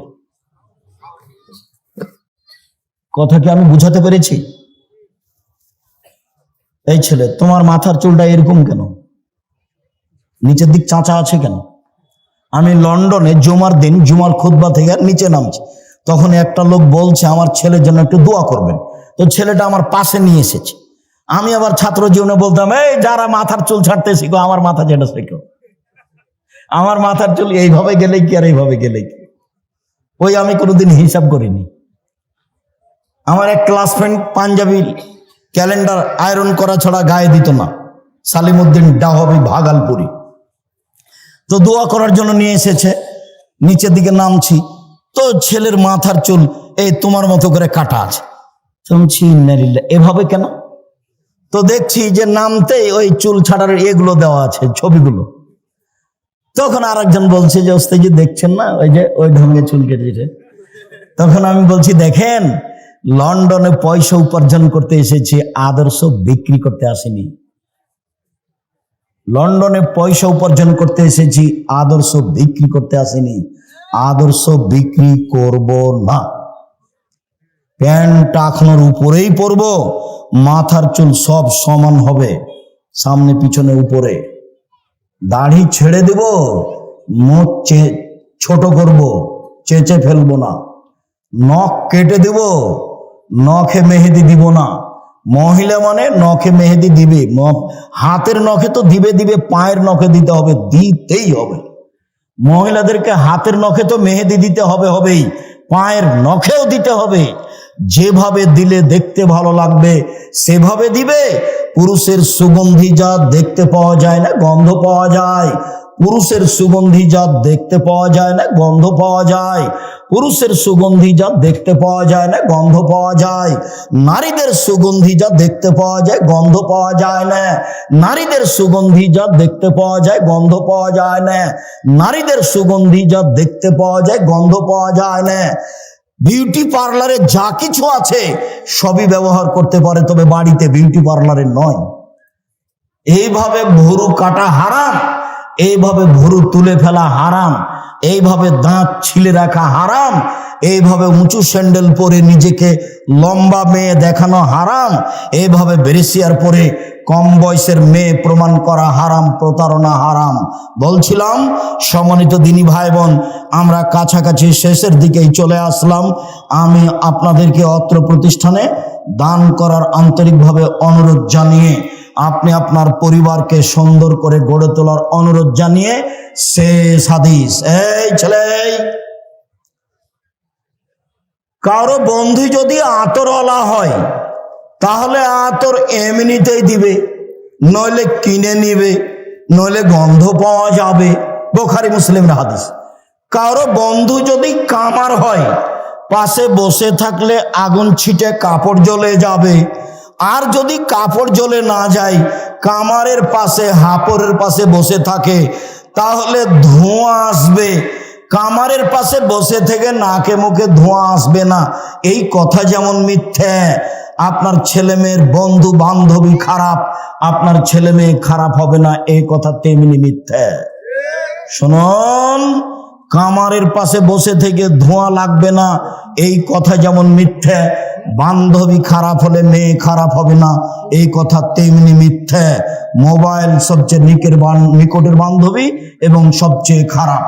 কথা কি আমি বুঝাতে পেরেছি? এই ছেলে, তোমার মাথার চুলটা এরকম কেন? নিচের দিক চাঁচা আছে কেন? আমি লন্ডনে জুমার দিন, জুমার খুতবা থেকে নিচে নামছি, তখন একটা লোক বলছে আমার ছেলের জন্য একটু দোয়া করবেন। তো ছেলেটা আমার পাশে নিয়ে এসেছে। আমি আবার ছাত্র জীবনে বলতাম, এই যারা মাথার চুল ছাড়তে শিখো, আমার মাথা যেটা শেখো, আমার মাথার চুল এইভাবে গেলেই কি আর এইভাবে গেলেই কি। ওই আমি কোনোদিন হিসাব করিনি। আমার এক class friend Punjabi calendar iron করা ছাড়া গায়ে দিত না, সালিমউদ্দিন ডাহবি ভাগালপুরি। তো দোয়া করার জন্য নিয়ে এসেছে। নিচের দিকে নামছি, তো ছেলের মাথার চুল এই তোমার মতো করে কাটা আছে। এভাবে কেন? তো দেখছি যে নামতে ওই চুল ছাড়ার এগুলো দেওয়া আছে, ছবিগুলো। তখন আর একজন বলছে যে ওস্তাদজি দেখছেন না, ওই যে ওই ঢঙ্গে চুল কেটেছে। তখন আমি বলছি, দেখেন, লন্ডনে পয়সা উপার্জন করতে এসেছি, আদর্শ বিক্রি করতে আসেনি। লন্ডনে পয়সা উপার্জন করতে এসেছি, আদর্শ বিক্রি করতে আসেনি। আদর্শ বিক্রি করব না। প্যান্ট টাকনোর উপরেই পরবো, মাথার চুল সব সমান হবে, সামনে পিছনে উপরে, দাড়ি ছেড়ে দেব, মুখ ছোট করব, চেঁচে ফেলবো না, নখ কেটে দেব, নখে মেহেদি দিব না। মহিলা মানে নখে মেহেদি দিবে, হাতের নখে তো দিবে, পায়ের নখে দিতে হবে, দিতেই হবে। মহিলাদেরকে হাতের নখে তো মেহেদি দিতে হবেই, পায়ের নখেও দিতে হবে। যেভাবে দিলে দেখতে ভালো লাগবে সেভাবে দিবে। পুরুষের সুগন্ধি জাত দেখতে পাওয়া যায় না, গন্ধ পাওয়া যায়। পুরুষের সুগন্ধি জাত দেখতে পাওয়া যায় না, গন্ধ পাওয়া যায়। পুরুষের সুগন্ধি জাত দেখতে পাওয়া যায় না, গন্ধ পাওয়া যায়। নারীদের সুগন্ধি জাত দেখতে পাওয়া যায়, গন্ধ পাওয়া যায় না। নারীদের সুগন্ধি জাত দেখতে পাওয়া যায়, গন্ধ পাওয়া যায় না। নারীদের সুগন্ধি জাত দেখতে পাওয়া যায়, গন্ধ পাওয়া যায় না। বিউটি পার্লারে যা কিছু আছে সবই ব্যবহার করতে পারে, তবে বাড়িতে বিউটি পার্লারে নয়। এইভাবে ভুরু কাটা হারাম, এইভাবে ভুরু তুলে ফেলা হারাম, এইভাবে দাঁত ছিলে রাখা হারাম, এইভাবে উঁচু স্যান্ডেল পরে নিজেকে লম্বা মেয়ে দেখানো হারাম, এইভাবে ব্রেসিয়ার পরে কম বয়সের মেয়ে প্রমাণ করা হারাম, প্রতারণা হারাম। বলছিলাম সম্মানিত দিনী ভাই বোন, আমরা কাছাকাছি শেষের দিকেই চলে আসলাম। আমি আপনাদেরকে অত্র প্রতিষ্ঠানে দান করার আন্তরিকভাবে অনুরোধ জানিয়ে, আপনি আপনার পরিবারকে সুন্দর করে গড়ে তোলার অনুরোধ জানিয়ে শেষ হাদিস। এই ছেলে, কারো বন্ধু যদি আতরওয়ালা হয় তাহলে আতর এমনিতেই দিবে, নইলে কিনে নিবে, নইলে গন্ধ পাওয়া যাবে। বুখারী মুসলিমের হাদিস। কারো বন্ধু যদি কামার হয়, পাশে বসে থাকলে আগুন ছিটে কাপড় জ্বলে যাবে। আর যদি কাপড় জ্বলে না যায়, কামারের পাশে হাপড়ের পাশে বসে থাকে, তাহলে ধোঁয়া আসবে। কামারের পাশে বসে থেকে নাকে মুখে ধোঁয়া আসবে না, এই কথা যেমন মিথ্যে, আপনার ছেলে মেয়ের বন্ধু বান্ধবী খারাপ, আপনার ছেলে মেয়ে খারাপ হবে না, এই কথা তেমনি মিথ্যে। শুনুন, কামারের পাশে বসে থেকে ধোঁয়া লাগবে না, এই কথা যেমন মিথ্যে। বান্ধবী খারাপ হলে মেয়ে খারাপ হবে না, এই কথা তেমনি মিথ্যে। মোবাইল সবচেয়ে নিকটের বান্ধবী এবং সবচেয়ে খারাপ।